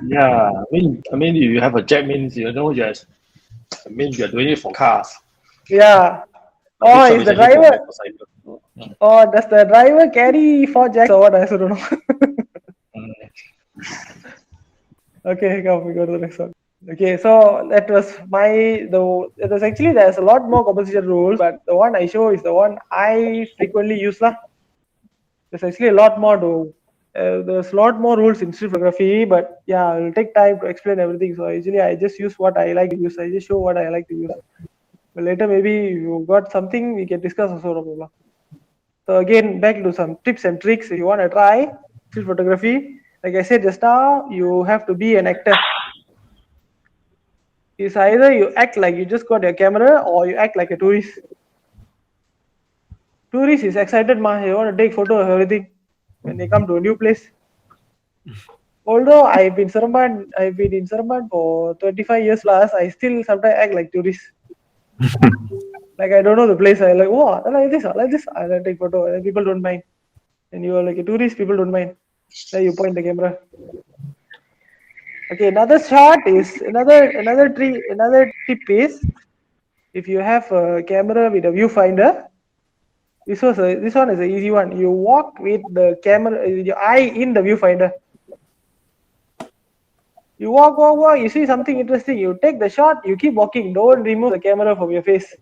Yeah, I mean, if you have a jack means you're doing it for cars. Yeah. Or is the driver? Or does the driver carry 4 jacks or what? I also don't know. Okay, come we go to the next one. Okay, so that was there's a lot more composition rules, but the one I show is the one I frequently use lah. There's actually a lot more to There's a lot more rules in street photography, but yeah, it'll take time to explain everything. So usually I just use what I like to use. I just show what I like to use. But later maybe you got something we can discuss also. No problem. So again, back to some tips and tricks. If you want to try street photography, like I said just now, you have to be an actor. It's either you act like you just got your camera or you act like a tourist. Tourist is excited, man. They want to take photo of everything when they come to a new place. Although I've been in Seremban for 25 years plus, I still sometimes act like tourist. Like I don't know the place. I like, oh, I like this, I like this. I like take photo, and people don't mind. And you are like a tourist, people don't mind. Then you point the camera. Okay, another shot is another tip is if you have a camera with a viewfinder. This one is an easy one. You walk with the camera, your eye in the viewfinder. You walk, you see something interesting, you take the shot, you keep walking, don't remove the camera from your face.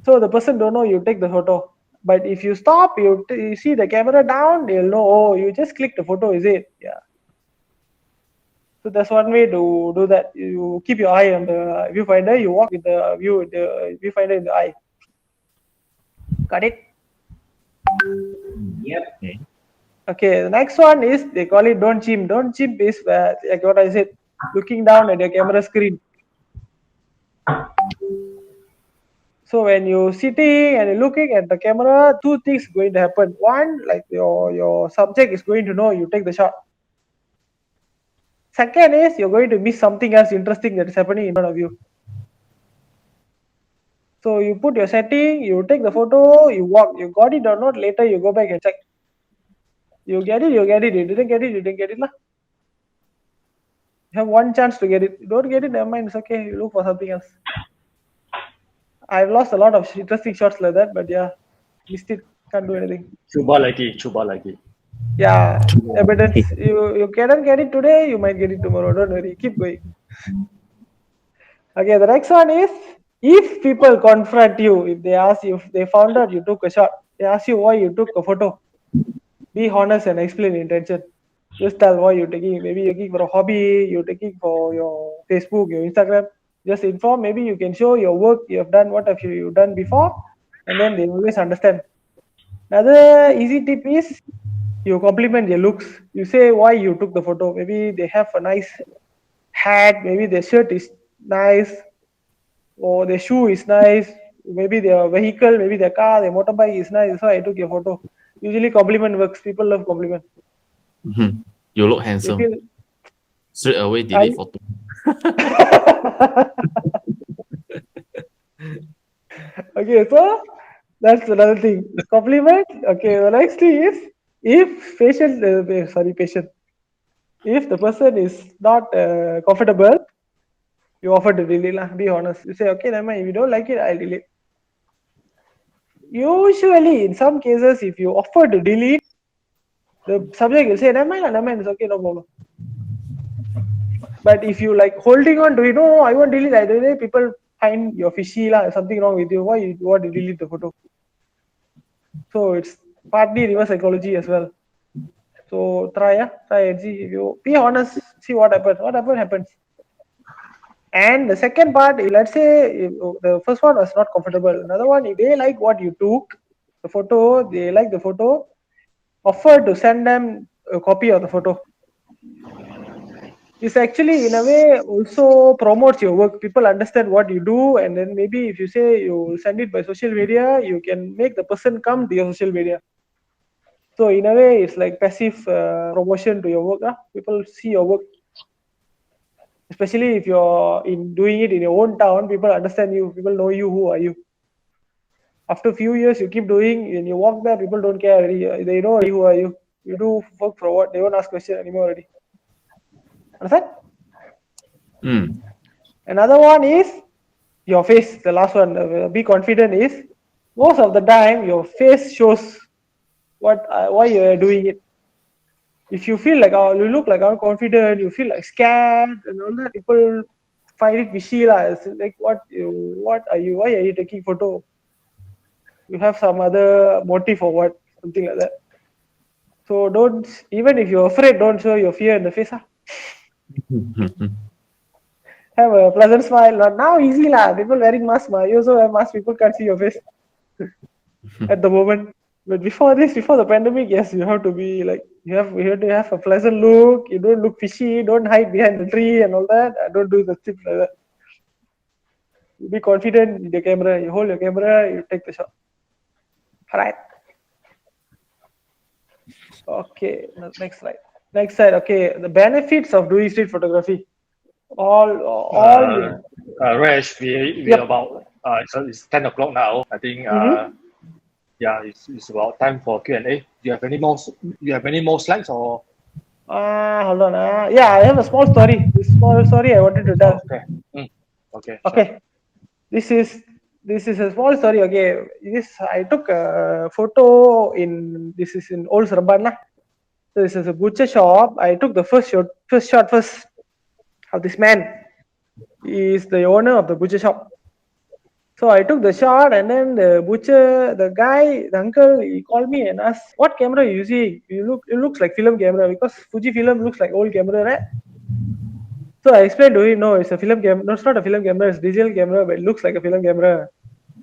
So the person don't know you take the photo. But if you stop, you see the camera down, they'll know, oh, you just click the photo, is it? Yeah. So that's one way to do that. You keep your eye on the viewfinder, you walk with the viewfinder in the eye. Got it? Yep. Okay. Okay, the next one is they call it don't chimp. Don't chimp is where, like what I said, looking down at your camera screen. So when you're sitting and you're looking at the camera, two things going to happen. One, like your subject is going to know you take the shot. Second is you're going to miss something else interesting that is happening in front of you. So you put your setting, you take the photo, you walk, you got it or not, later you go back and check. You get it, you get it, you didn't get it, you didn't get it. You have one chance to get it. You don't get it, never mind, it's okay, you look for something else. I've lost a lot of interesting shots like that, but yeah, missed it, can't do anything. Chuba lagi. Yeah, evidence. You cannot get it today, you might get it tomorrow. Don't worry, keep going. Okay, the next one is if people confront you, if they ask you, if they found out you took a shot, they ask you why you took a photo. Be honest and explain intention. Just tell why you're taking. Maybe you're taking for a hobby, you're taking for your Facebook, your Instagram. Just inform. Maybe you can show your work you have done. What have you done before? And then they always understand. Another easy tip is you compliment their looks. You say why you took the photo. Maybe they have a nice hat. Maybe their shirt is nice, or their shoe is nice. Maybe their vehicle, maybe their car, their motorbike is nice. So I took your photo. Usually compliment works. People love compliment. You look They handsome. feel. Straight away delete photo. Okay, so that's another thing. Compliment. Okay, the next thing is if patient. If the person is not comfortable, you offer to delete lah. Be honest. You say, okay, never mind. If you don't like it, I'll delete. Usually, in some cases, if you offer to delete, the subject will say, never mind, it's okay, no problem. But if you like holding on to it, no, I won't delete. I delete. People find you're fishy lah. Something wrong with you. Why you want to delete the photo? So it's partly reverse psychology as well. So try and see. If you be honest, see what happens. What happens. And the second part, let's say the first one was not comfortable. Another one, if they like what you took, the photo, they like the photo, offer to send them a copy of the photo. It's actually in a way also promotes your work. People understand what you do, and then maybe if you say you send it by social media, you can make the person come to your social media. So in a way, it's like passive promotion to your work. People see your work. Especially if you're in doing it in your own town, people understand you, people know you, who are you. After a few years, you keep doing, and you walk there, people don't care already. They know already who are you. You do work for what? They won't ask questions anymore already. Understand? Another one is your face. The last one, be confident is most of the time your face shows why you are doing it. If you feel like you look like unconfident, you feel like scared and all that, people find it fishy lah. It's like what are you? Why are you taking photo? You have some other motive or what? something like that. So don't, even if you're afraid, don't show your fear in the face. Have a pleasant smile. Now easy lah. People wearing mask. You also have mask. People can't see your face at the moment. But before this, before the pandemic, yes, you have to be like you have to have a pleasant look. You don't look fishy. Don't hide behind the tree and all that. Don't do the things like that. You be confident in the camera. You hold your camera. You take the shot. All right. Okay. Next slide. Next slide. Okay. The benefits of doing street photography. All. Resh, we Yep. about it's 10 o'clock now. I think yeah, it's about time for Q&A. Do you have any more? You have any more slides or? Hold on. Yeah, I have a small story. This small story I wanted to tell. Okay. Okay. Okay. Sure. This is a small story. Okay. I took a photo in, this is in Old Seremban lah. So this is a butcher shop. I took the first shot of this man. He is the owner of the butcher shop. So I took the shot, and then the butcher, the guy, the uncle, he called me and asked, "What camera are you using? It looks like film camera, because Fuji film looks like old camera, right?" So I explained to him, "No, it's a film camera. No, it's not a film camera. It's digital camera, but it looks like a film camera."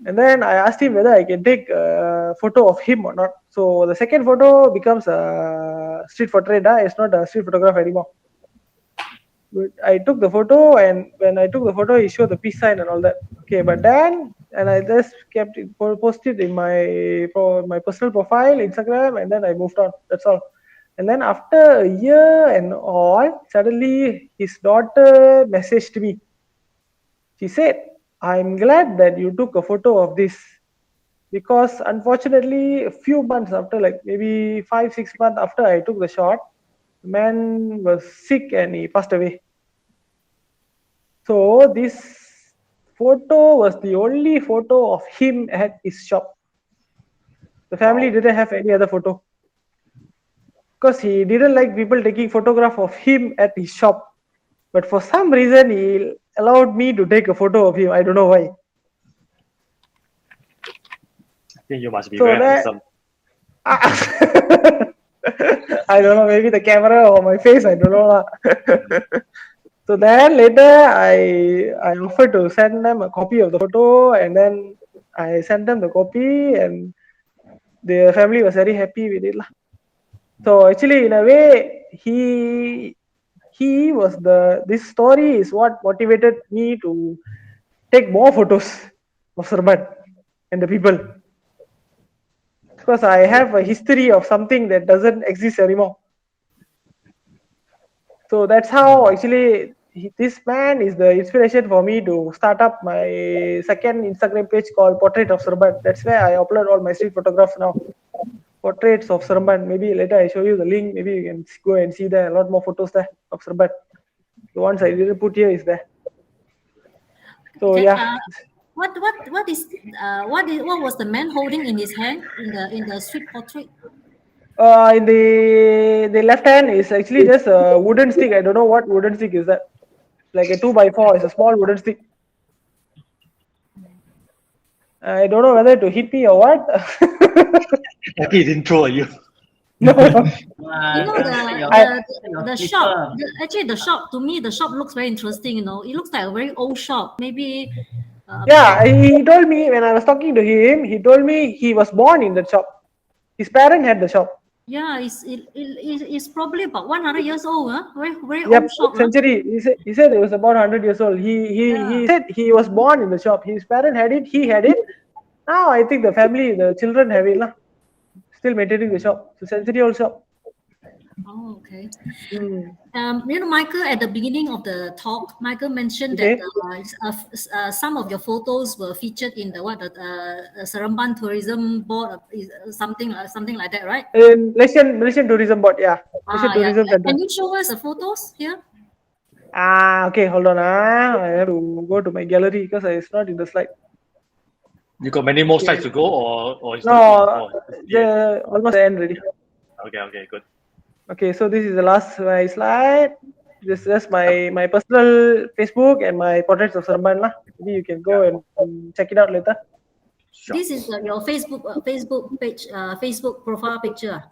And then I asked him whether I can take a photo of him or not. So the second photo becomes a street portrait. It's not a street photograph anymore. But I took the photo, and when I took the photo, he showed the peace sign and all that. Okay, but then, and I just kept it posted in my personal profile, Instagram, and then I moved on. That's all. And then after a year and all, suddenly his daughter messaged me. She said, "I'm glad that you took a photo of this, because unfortunately, a few months after, like maybe 5-6 months after I took the shot, the man was sick and he passed away." So this photo was the only photo of him at his shop. The family didn't have any other photo, because he didn't like people taking photograph of him at his shop. But for some reason, he allowed me to take a photo of him. I don't know why. I think you must be So very that, handsome. I don't know, maybe the camera or my face, I don't know. So then later, I offered to send them a copy of the photo, and then I sent them the copy, and the family was very happy with it lah. So actually, in a way, he was this story is what motivated me to take more photos of Serban and the people, because I have a history of something that doesn't exist anymore. So that's how actually this man is the inspiration for me to start up my second Instagram page called Portrait of Serban. That's where I upload all my street photographs now. Portraits of Serban. Maybe later I show you the link. Maybe you can go and see there. A lot more photos there of Serban. The ones I didn't put here is there. So Okay, yeah. what was the man holding in his hand in the street portrait? In the left hand is actually just a wooden stick. I don't know what wooden stick is that. Like a 2x4. It's a small wooden stick. I don't know whether to hit me or what. Lucky he didn't throw at you. No. You know the shop. Actually, the shop, to me, the shop looks very interesting. You know, it looks like a very old shop. Maybe. Yeah, he told me when I was talking to him. He told me he was born in the shop. His parent had the shop. Yeah, it's probably about 100 years old. Huh? Very Yep, old shop. century. He said it was about 100 years old. He said he was born in the shop. His parent had it. He had it. Now I think the family, the children have it lah. Still maintaining the shop. It's a century old shop. Oh, okay. You know, Michael, at the beginning of the talk, Michael mentioned Okay. that some of your photos were featured in the Seremban Tourism Board, something like that, right? In Malaysian Tourism Board, yeah. Malaysian Tourism yeah. Center. Can you show us the photos here? Okay, hold on. I have to go to my gallery because it's not in the slide. You got many more slides to go, or it's No, almost the end already. Okay, good. Okay, so this is the last slide. This is my personal Facebook and my portraits of Serban lah. Maybe you can go and check it out later. This is your Facebook page, Facebook profile picture.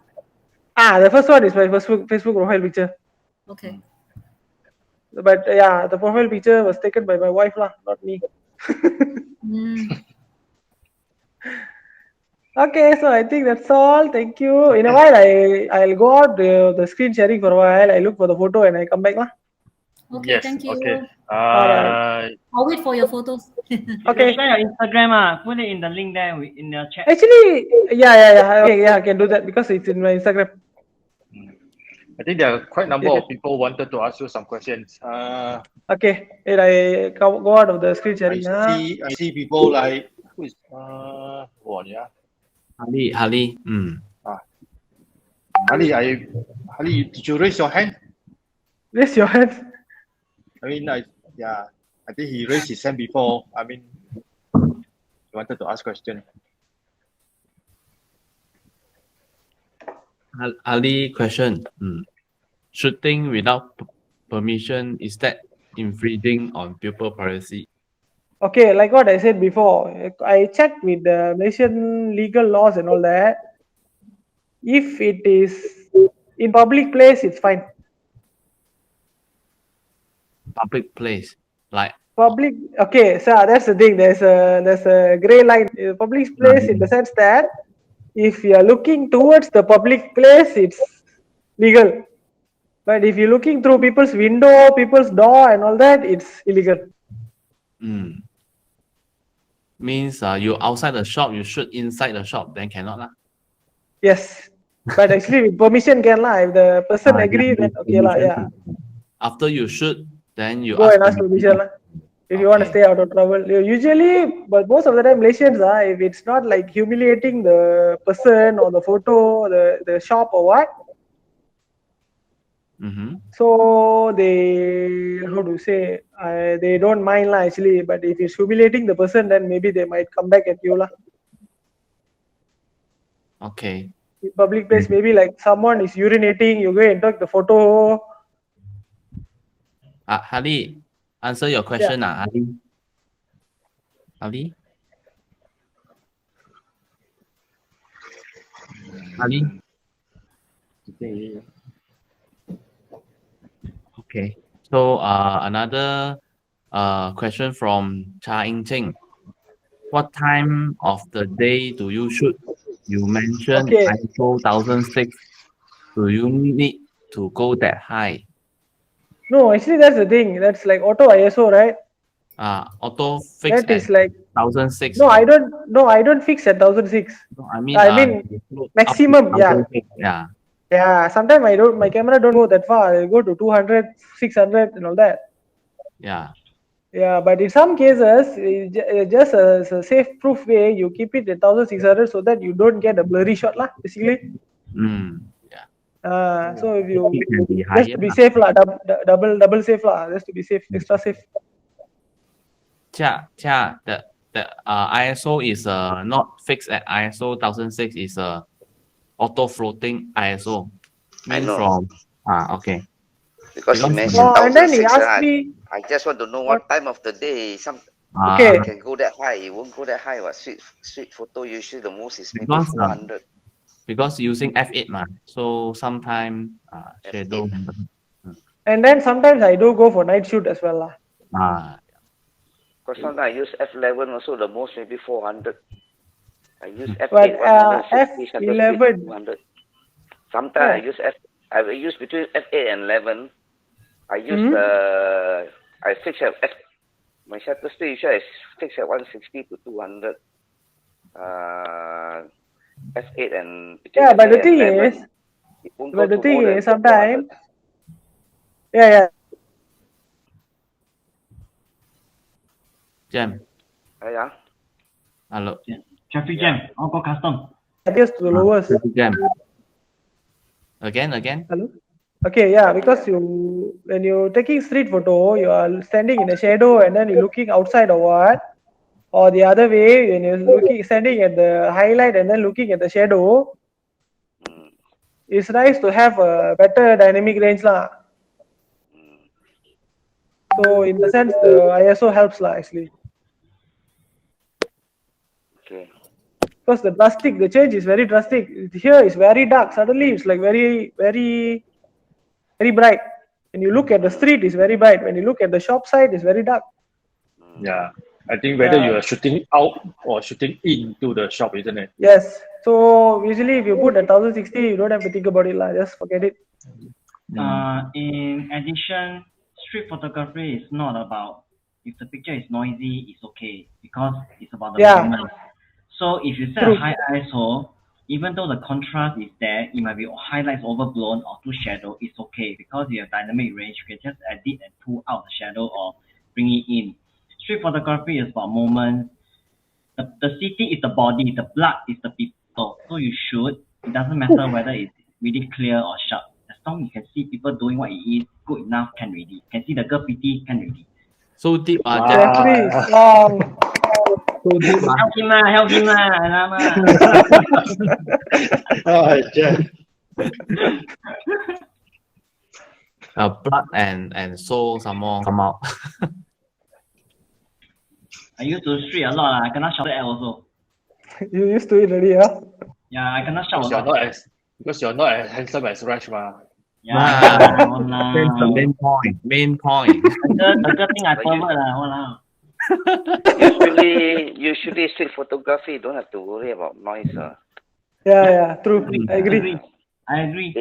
The first one is my Facebook profile picture. Okay. But yeah, the profile picture was taken by my wife lah, not me. Okay, so I think that's all. Thank you. In a while, I'll go out the screen sharing for a while. I look for the photo and I come back lah. Okay, Yes. thank you. Okay. I'll wait for your photos. Okay. Share your Instagram. Put it in the link there in the chat. Actually, yeah. Okay, yeah, I can do that because it's in my Instagram. I think there are quite a number of people wanted to ask you some questions. Okay, wait, I go out of the screen sharing. I see people like who is yeah. Ali. Ali, did you raise your hand? Raise your hand. I mean, I think he raised his hand before. I mean, he wanted to ask question. Ali question. Shooting without permission, is that infringing on pupil privacy? Okay, like what I said before, I checked with the Malaysian legal laws and all that. If it is in public place, it's fine. Public place, like Public, okay, so that's the thing. There's a gray line. Public place in the sense that if you are looking towards the public place, it's legal. But if you're looking through people's window, people's door, and all that, it's illegal. Means you outside the shop, you shoot inside the shop, then cannot lah. Yes, but actually with permission can lah. If the person agree, then okay lah. Yeah. After you shoot, then you Go and ask permission lah. If you want to stay out of trouble, usually, but most of the time Malaysians if it's not like humiliating the person or the photo, the shop or what. So they, how to say, they don't mind lah actually. But if it's humiliating the person, then maybe they might come back at you lah. Okay. In public place, maybe like someone is urinating, you go and take the photo. Ali, answer your question, Ali. Okay. So another question from Cha Ing Ching. What time of the day do you shoot? You mentioned ISO 1006. Do you need to go that high? No, actually that's the thing. That's like auto ISO, right? Auto fix that is like 1006. No, I don't fix at 1006. No, I mean maximum, yeah. Yeah, sometimes my camera don't go that far. I go to 200, 600 and all that. Yeah, but in some cases, just as a safe proof way, you keep it at 1600 so that you don't get a blurry shot lah, basically. So if you just to be safe lah, double safe lah, just to be safe, extra safe. The ISO is not fixed at ISO 1006. Is auto floating ISO. I know. From okay. Because you mentioned 1006, and then he asked me, I just want to know what time of the day. Okay. Can go that high. It won't go that high. What street photo usually the most is maybe 400. Because using f8 so sometimes shadow. And then sometimes I do go for night shoot as well lah. Because sometimes I use f11 also. The most maybe 400. I use f8 f11 200. Sometimes I use between f8 and 11. I use I fix at my shutter speed usually I fix at 160 to 200. F8 and but the thing is, sometimes Jam. Yeah. Hello. Traffic jam. I'll go custom. Just to the lowest. Traffic jam. Again. Hello. Okay, because when you're taking street photo, you are standing in the shadow and then you're looking outside or what, or the other way when you're standing at the highlight and then looking at the shadow. It's nice to have a better dynamic range lah. So in the sense, the ISO helps lah actually. Okay. because the change is very drastic. Here is very dark. Suddenly it's like very, very, very bright. When you look at the street, it's very bright. When you look at the shop side, it's very dark. Yeah. I think whether you are shooting out or shooting into the shop, isn't it? Yes. So usually if you put a 1060, you don't have to think about it lah. Just forget it. In addition, street photography is not about if the picture is noisy, it's okay because it's about the moment. So if you set a high ISO, even though the contrast is there, it might be highlights overblown or too shadow, it's okay because you have dynamic range. You can just edit and pull out the shadow or bring it in. Street photography is about moments. The city is the body, the blood is the people. So you shoot. It doesn't matter whether it's really clear or sharp. As long as you can see people doing what it is, good enough, can ready. Can see the girl pretty, can ready. So deep, Jeffrey, So deep, Help him lah. Oh, Jeff. blood and soul some more come out. I used to street a lot. I cannot shout at also. You used to it already, huh? Yeah, I cannot shout a Because lot. you're not as handsome as Raj, ma. Yeah, That's the walao. main point. Main point. The girl think I pervert lah, walao. Usually street photography, you don't have to worry about noise. Yeah, true. I agree. I agree.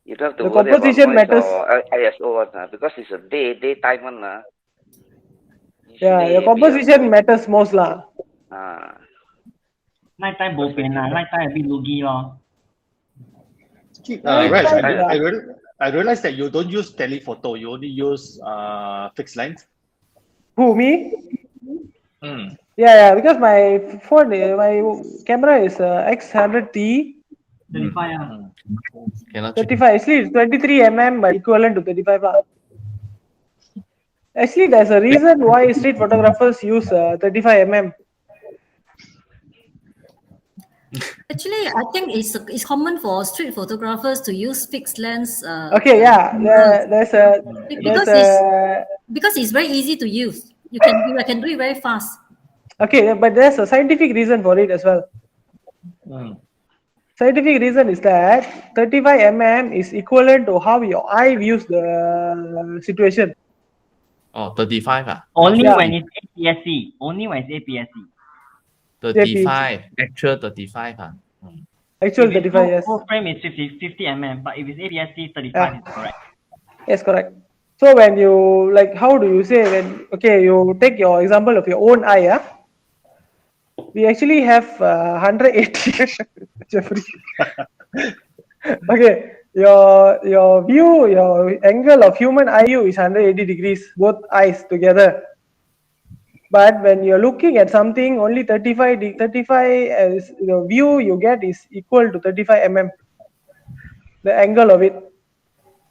You don't have to The worry about composition noise matters. or ISO one, because it's a daytime one. Yeah, your composition matters most lah. Night time bo pian lah, night time a bit loogy lor. Raj, I realized that you don't use telephoto. You only use fixed length. Who, me? Mm. Yeah, because my phone, my camera is X100T 35 Cannot check. 35. Actually, it's 23 mm, but equivalent to 35 lah. Actually, there's a reason why street photographers use 35 mm. Actually, I think it's common for street photographers to use fixed lens. Okay, yeah, because it's very easy to use. You can do it very fast. Okay, but there's a scientific reason for it as well. Scientific reason is that 35 mm is equivalent to how your eye views the situation. Oh, 35 Only when it's APS-C. Only when it's APS-C. 35. Actual 35 Actual 35, yes. Full frame is 50 mm, but if it's APS-C, 35 is correct. Yes, correct. So when you, like, how do you say, when, okay, you take your example of your own eye, we actually have 180, Jeffrey. Okay, your view, your angle of human eye view is 180 degrees, both eyes together. But when you're looking at something, only 35 as the view you get is equal to 35 mm, the angle of it.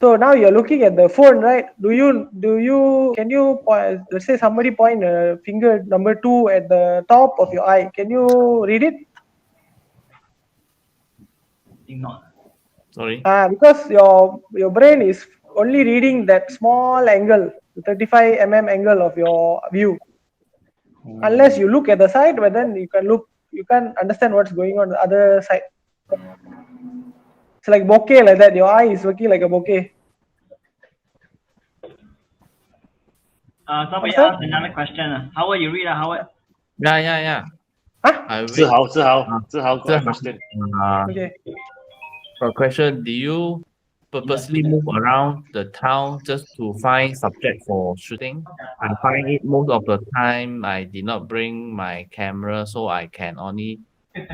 So now you're looking at the phone, right? Can you point, let's say somebody point a finger number 2 at the top of your eye. Can you read it? I think not. Sorry. Because your brain is only reading that small angle, the 35 mm angle of your view. Unless you look at the side, but then you can understand what's going on the other side. It's like bokeh like that. Your eye is working like a bokeh. Somebody asked another question. Howard, you read Howard? Yeah. Huh? Zihao got a question. Okay. For a question, do you purposely move around the town just to find subject for shooting? I find it most of the time I did not bring my camera, so I can only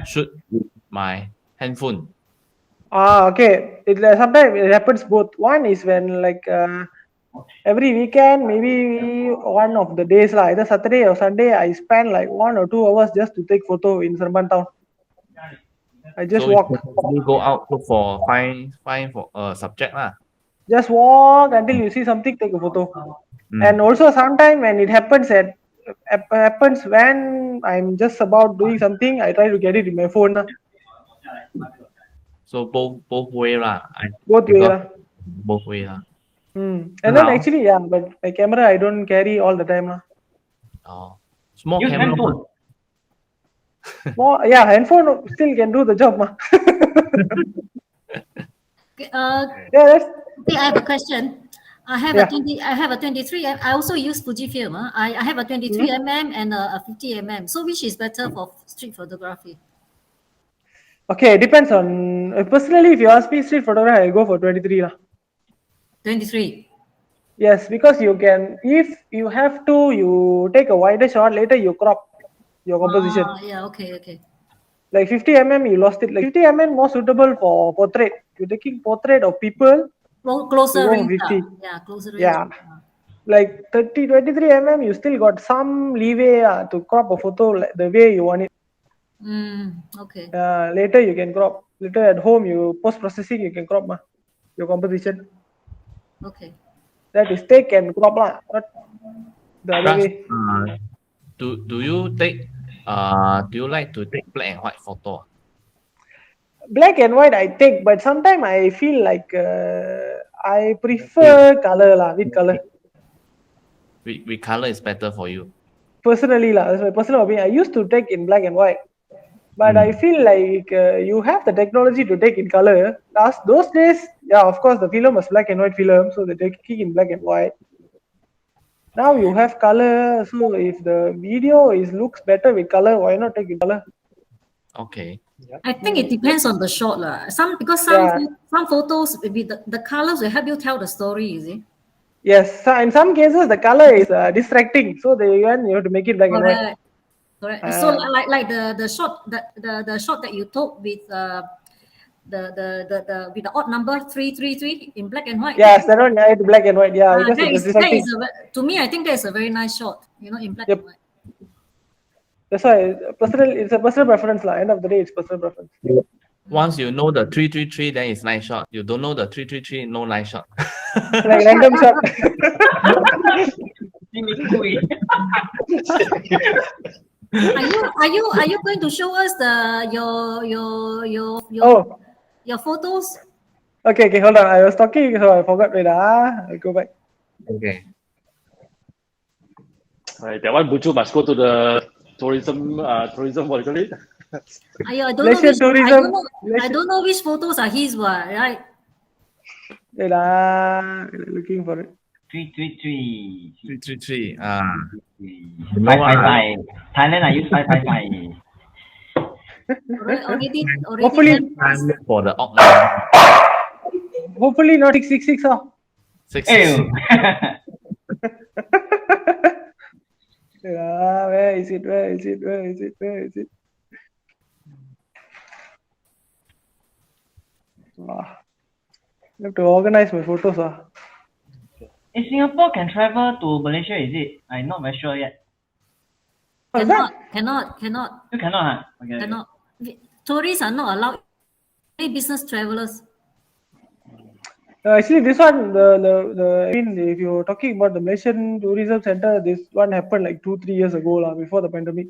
shoot with my handphone. Okay. Sometimes it happens both. One is when like every weekend, maybe one of the days, either Saturday or Sunday, I spend like 1 or 2 hours just to take photo in Seremban town. I just walk. You go out look for find for a subject lah. Just walk until you see something, take a photo. And also sometimes when it happens when I'm just about doing something, I try to get it in my phone. So both way lah. Both way lah. Both way lah. And then actually, but my camera I don't carry all the time lah. Small Use camera. handphone. Well, yeah, handphone still can do the job, ma. Okay, Yeah, that's okay, I have a question. I have a yeah. 20. I have a 23. I also use Fujifilm. I have a 23 Mhm. mm and a 50 mm. So which is better for street photography? Okay, it depends on personally. If you ask me, street photography, I go for 23 lah. 23. Yes, because you can, if you have to, you take a wider shot. Later, you crop your composition. Yeah. Okay. Okay. Like 50 mm, you lost it. Like 50 mm more suitable for portrait. You're taking portrait of people, you Closer go for range. 50. Yeah. Closer range. Yeah. Like 30, 23 mm, you still got some leeway to crop a photo like the way you want it. Okay. Later you can crop. Later at home, you post processing, you can crop your composition. Okay. That is take and crop lah, not the other Raj, way. do you like to take black and white photo? Black and white I take, but sometimes I feel like I prefer color lah, with color. Which color is better for you? Personally lah, that's my personal opinion. I used to take in black and white, but I feel like you have the technology to take in color. Last those days, yeah, of course the film was black and white film, so they taking in black and white. Now you have color, so if the video is looks better with color, why not take in color? Okay. I think it depends on the shot lah. Yeah. Some photos maybe the colors will help you tell the story. You see. Yes, so in some cases the color is distracting, so you have to make it black and white. Correct. Correct. So like the shot the shot that you took with with the odd number 333 in black and white. Yes, that one, yeah, it's black and white. Yeah, because it was that distracting. is to me, I think that is a very nice shot. You know, in black Yep. and white. That's why it's a personal preference lah. End of the day, it's personal preference. Once you know the 333, then it's nice shot. You don't know the 333, no nice shot. Like random shot. Are you going to show us Oh, your photos? okay, hold on. I was talking, so I forgot. Wait, I'll go back. Okay. Right, that one Buju must go to the tourism what do you call it? I don't Malaysian know which, tourism. I don't know which photos are his, right? Wait, looking for it. 333. 333. 555. Thailand, I use 555. Already Hopefully, Time for the outline. hopefully not 666. Ew. Where is it? Where is it? Where is it? Where is it? I have to organize my photos. In Singapore can travel to Malaysia, is it? I'm not very sure yet. What's that? Cannot. You cannot, huh? Okay. Cannot. Tourists are not allowed. Only business travelers. Actually, this one, I mean, if you're talking about the Malaysian Tourism Center, this one happened like 2-3 years ago, before the pandemic.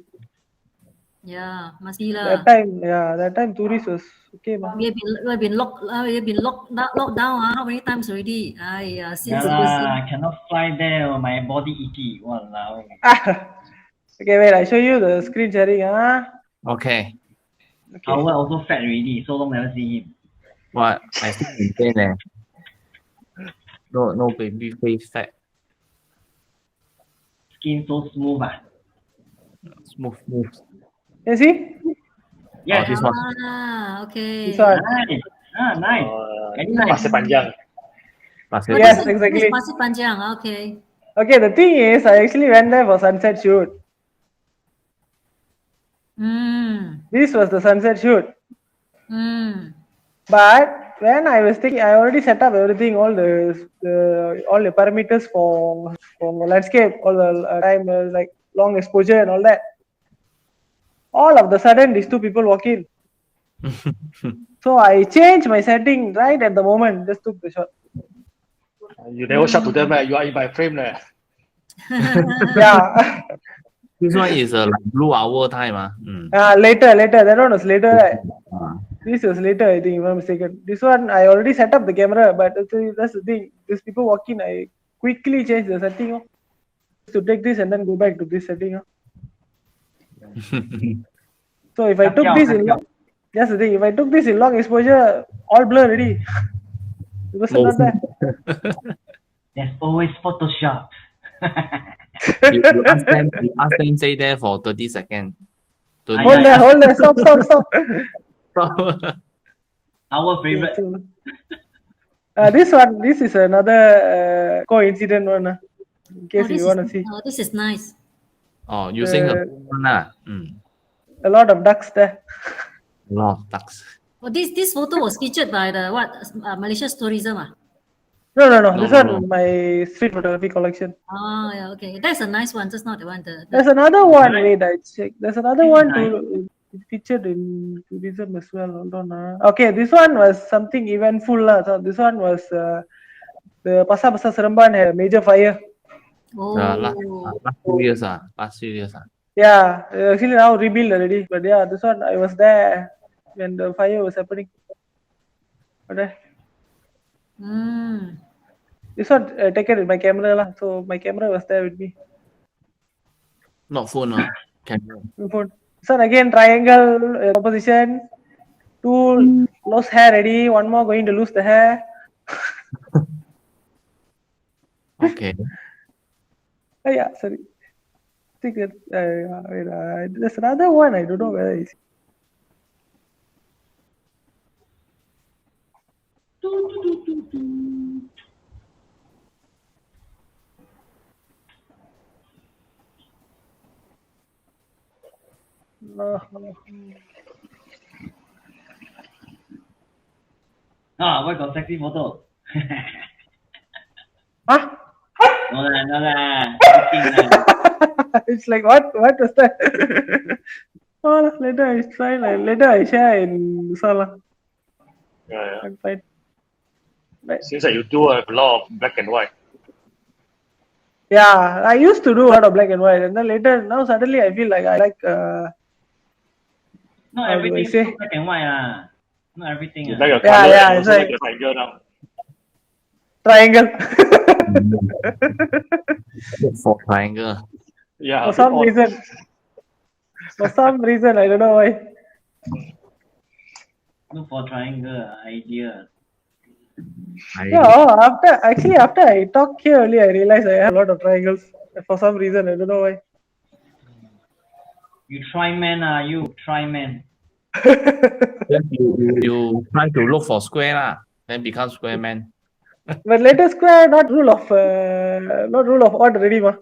Yeah, must be That time tourists was okay, ma. We have been locked down. How many times already? Since Cannot fly there. My body itchy. Walao. Okay, wait. I show you the screen sharing. Okay. Howard also fat already. So long never see him. What? I still maintain No baby face fat. Skin so smooth. Smooth. You see? Yeah. This one. Okay. This one. Nice. Nice. Very nice. Pasir Panjang. Yes, exactly. Pasir Panjang. Okay. Okay, the thing is, I actually went there for sunset shoot. This was the sunset shoot. But when I was thinking, I already set up everything, all the parameters for landscape, all the time, like long exposure and all that. All of the sudden, these two people walk in. So I changed my setting right at the moment, just took the shot. You never shout to them, you are in my frame. Yeah. This one is like blue hour time. Later. That one was later. Right? This was later, I think, if I'm mistaken. This one, I already set up the camera, but that's the thing. These people walk in, I quickly change the setting. To take this and then go back to this setting. So if I took this in long, that's the thing. If I took this in long exposure, all blur already. The person not there. There's always Photoshop. you ask them stay there for 30 seconds. Hold there, stop. Our favorite. This is another coincident one. In case you want to see. Oh, this is nice. Oh, using a a lot of ducks there. A lot of ducks. Oh, this photo was featured by the Malaysia's tourism. No. This one my street photography collection. Oh, yeah, okay. That's a nice one. Just not the one. There's another one. Wait, I check. There's another one to featured in tourism as well. Hold on. Okay, this one was something eventful lah. So this one was the Pasar Besar Seremban had a major fire. Oh. Last few years. Yeah, actually now rebuilt already. But yeah, this one I was there when the fire was happening. Okay. This one taken with my camera lah. So my camera was there with me. Not phone, camera. Phone. This one again triangle composition. 2 lost hair ready. 1 more going to lose the hair. Okay. Oh yeah, sorry. I think that there's another one. I don't know whether it's. No. Why got sexy photo? Huh? No lah. It's like what was that? Oh, later I try. Later I share in Sala. Yeah. I'm fine. Seems like you do a lot of black and white. Yeah, I used to do a lot of black and white, and then later now suddenly I feel like I like. Not everything is black and white. Not everything. You like a color, and also like a triangle now. Triangle. For triangle. Yeah. For some reason, I don't know why. Look for triangle idea. After I talked here earlier, I realized I have a lot of triangles. For some reason, I don't know why. You try man, you try man. you try to look for square lah, then become square man. But later square not rule of odd already ma.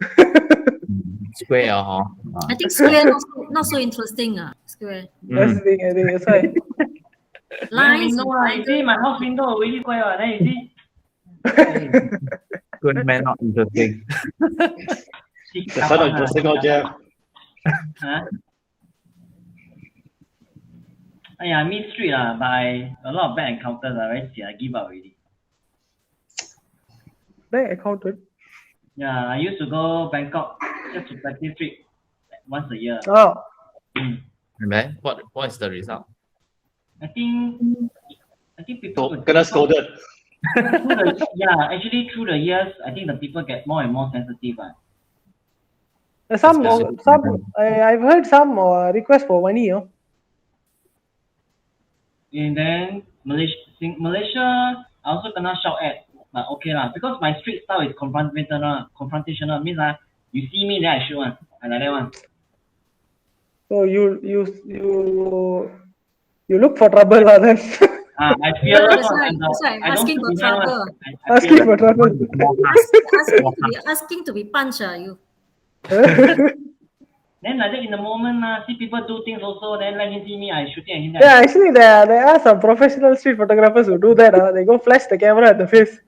Square I think square not so interesting square. That's the thing. I think that's why. Lines. You see my house window already square. Then you see. Square man not interesting. That's not interesting, Jeff. I miss street by a lot of bad encounters. I give up already. Bad encounter? Yeah, I used to go Bangkok just to practice street once a year. Oh. And then what is the result? I think people gonna scolded. Actually through the years, I think the people get more and more sensitive. I've heard some request for money. And then Malaysia I also gonna shout at, but okay lah, because my street style is confrontational. Means you see me then I shoot one. I like that one. So you look for trouble then. I fear asking for trouble. Asking for trouble. Asking to be punched, you. Then like that in the moment, see people do things also, then let him see me, I shooting at him. Yeah, actually there are some professional street photographers who do that. They go flash the camera at the face.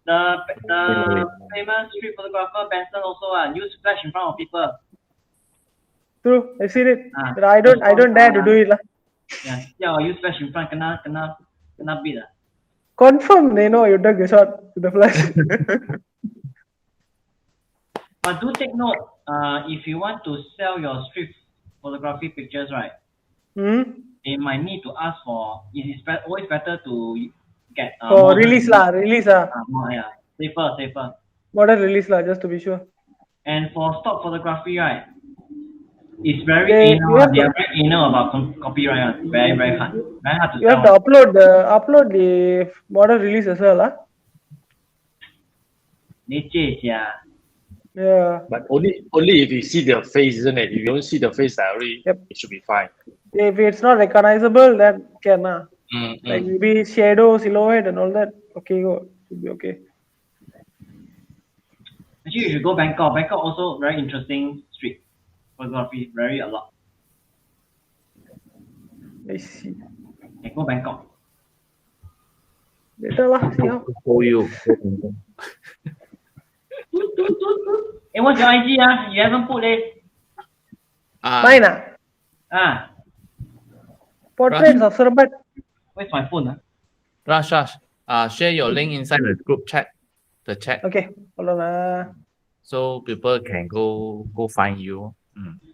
The famous street photographer Benson also use flash in front of people. True, I've seen it. But I don't dare to do it. Yeah, use flash in front, kena beat. Confirm they know you took the shot with the flash. But do take note, if you want to sell your street photography pictures, right? They might need to ask for. It is always better to get release. Safer. Modern release just to be sure. And for stock photography, right? It's very anal. They are very anal about copyright. Very hard. Very hard to You have to upload the model release as well, huh? Yeah. But only if you see their face, isn't it? If you don't see the face directly, Yep. it should be fine. If it's not recognizable, then can like maybe shadow, silhouette, and all that. Okay, go should be okay. Actually, you should go Bangkok. Bangkok also very interesting street photography. Very a lot. I see. Can go Bangkok. Later lah, see how. For you. Hey, what's your IG? You haven't put it. Mine Portraits of Serban. Where's my phone? Rush. Share your link inside the group chat. The chat. Okay, hold on. So people can go find you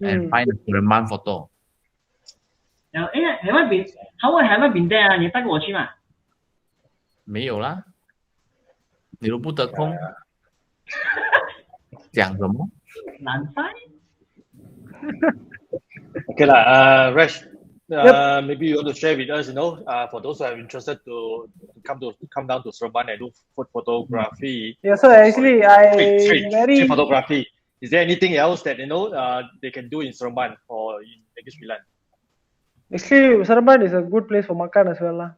and find the Serban photo. Have I been? How have I been there? 你带过我去吗？没有啦，你都不得空，讲什么？难塞。Okay lah, Rash, maybe you want to share with us, for those who are interested to come down to Serban and do food photography. Yeah, so actually street photography. Is there anything else that they can do in Serban or in Negeri Sembilan? Actually, Serban is a good place for makan as well lah.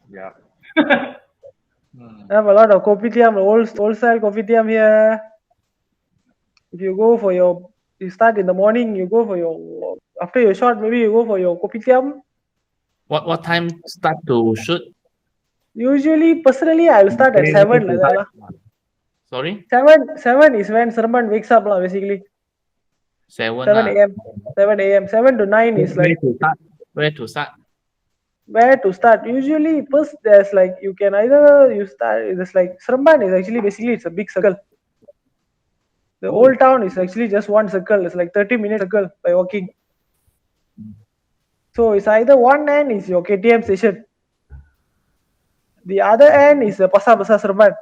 Yeah. I have a lot of kopitiam, old style kopitiam here. If you go for you start in the morning, you go for after your shot, maybe you go for your kopitiam. What time start to shoot? Usually, personally, I'll start at 7 like that lah. Sorry? 7 is when Serban wakes up lah, basically. 7 a.m. 7 a.m. 7 to 9 is like where to start? Where to start? Usually, first there's like you can either there's like Serban is actually basically it's a big circle. The old town is actually just one circle. It's like 30-minute circle by walking. So it's either one end is your KTM station. The other end is the Pasar Besar Serban.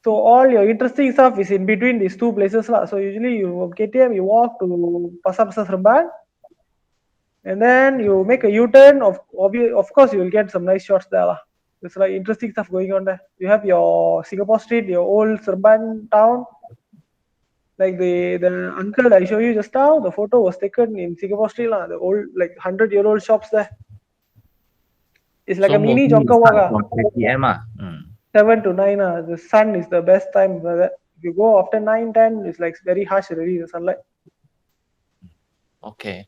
So all your interesting stuff is in between these two places lah. So usually you KTM you walk to Pasar Besar Serban. And then you make a U-turn. Of course, you will get some nice shots there lah. There's like interesting stuff going on there. You have your Singapore Street, your old Serban town. Like the uncle I show you just now, the photo was taken in Singapore Street lah. The old 100-year-old shops there. It's like a mini Jonker Walk. 7 to 9 the sun is the best time for that. If you go after 9, 10, it's like very harsh already, the sunlight. Okay.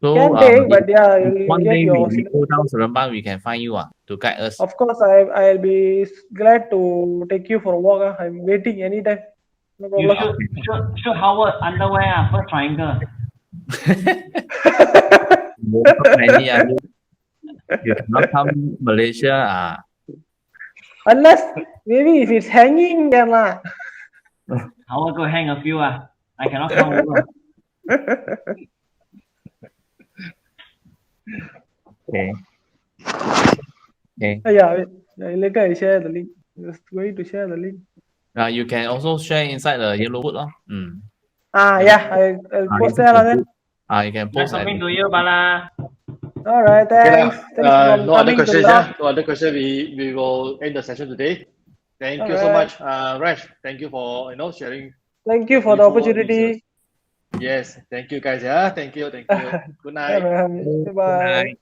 So can take, but yeah, one day we go down Seremban, we can find you to guide us. Of course, I'll be glad to take you for a walk. I'm waiting anytime. No problem. You should Howard underwear first triangle. You cannot come Malaysia. Unless maybe if it's hanging, then lah. Howard go hang a few. I cannot come over. Okay. Yeah, later I share the link. Just going to share the link. You can also share inside the yellow wood. Yeah, I'll post there then. You can post something to you, Bala. All right, thanks. No other questions. No other questions. We will end the session today. Thank you so much, Rash. Thank you for sharing. Thank you for the opportunity. Yes, thank you guys. Yeah, thank you. Good night. Bye.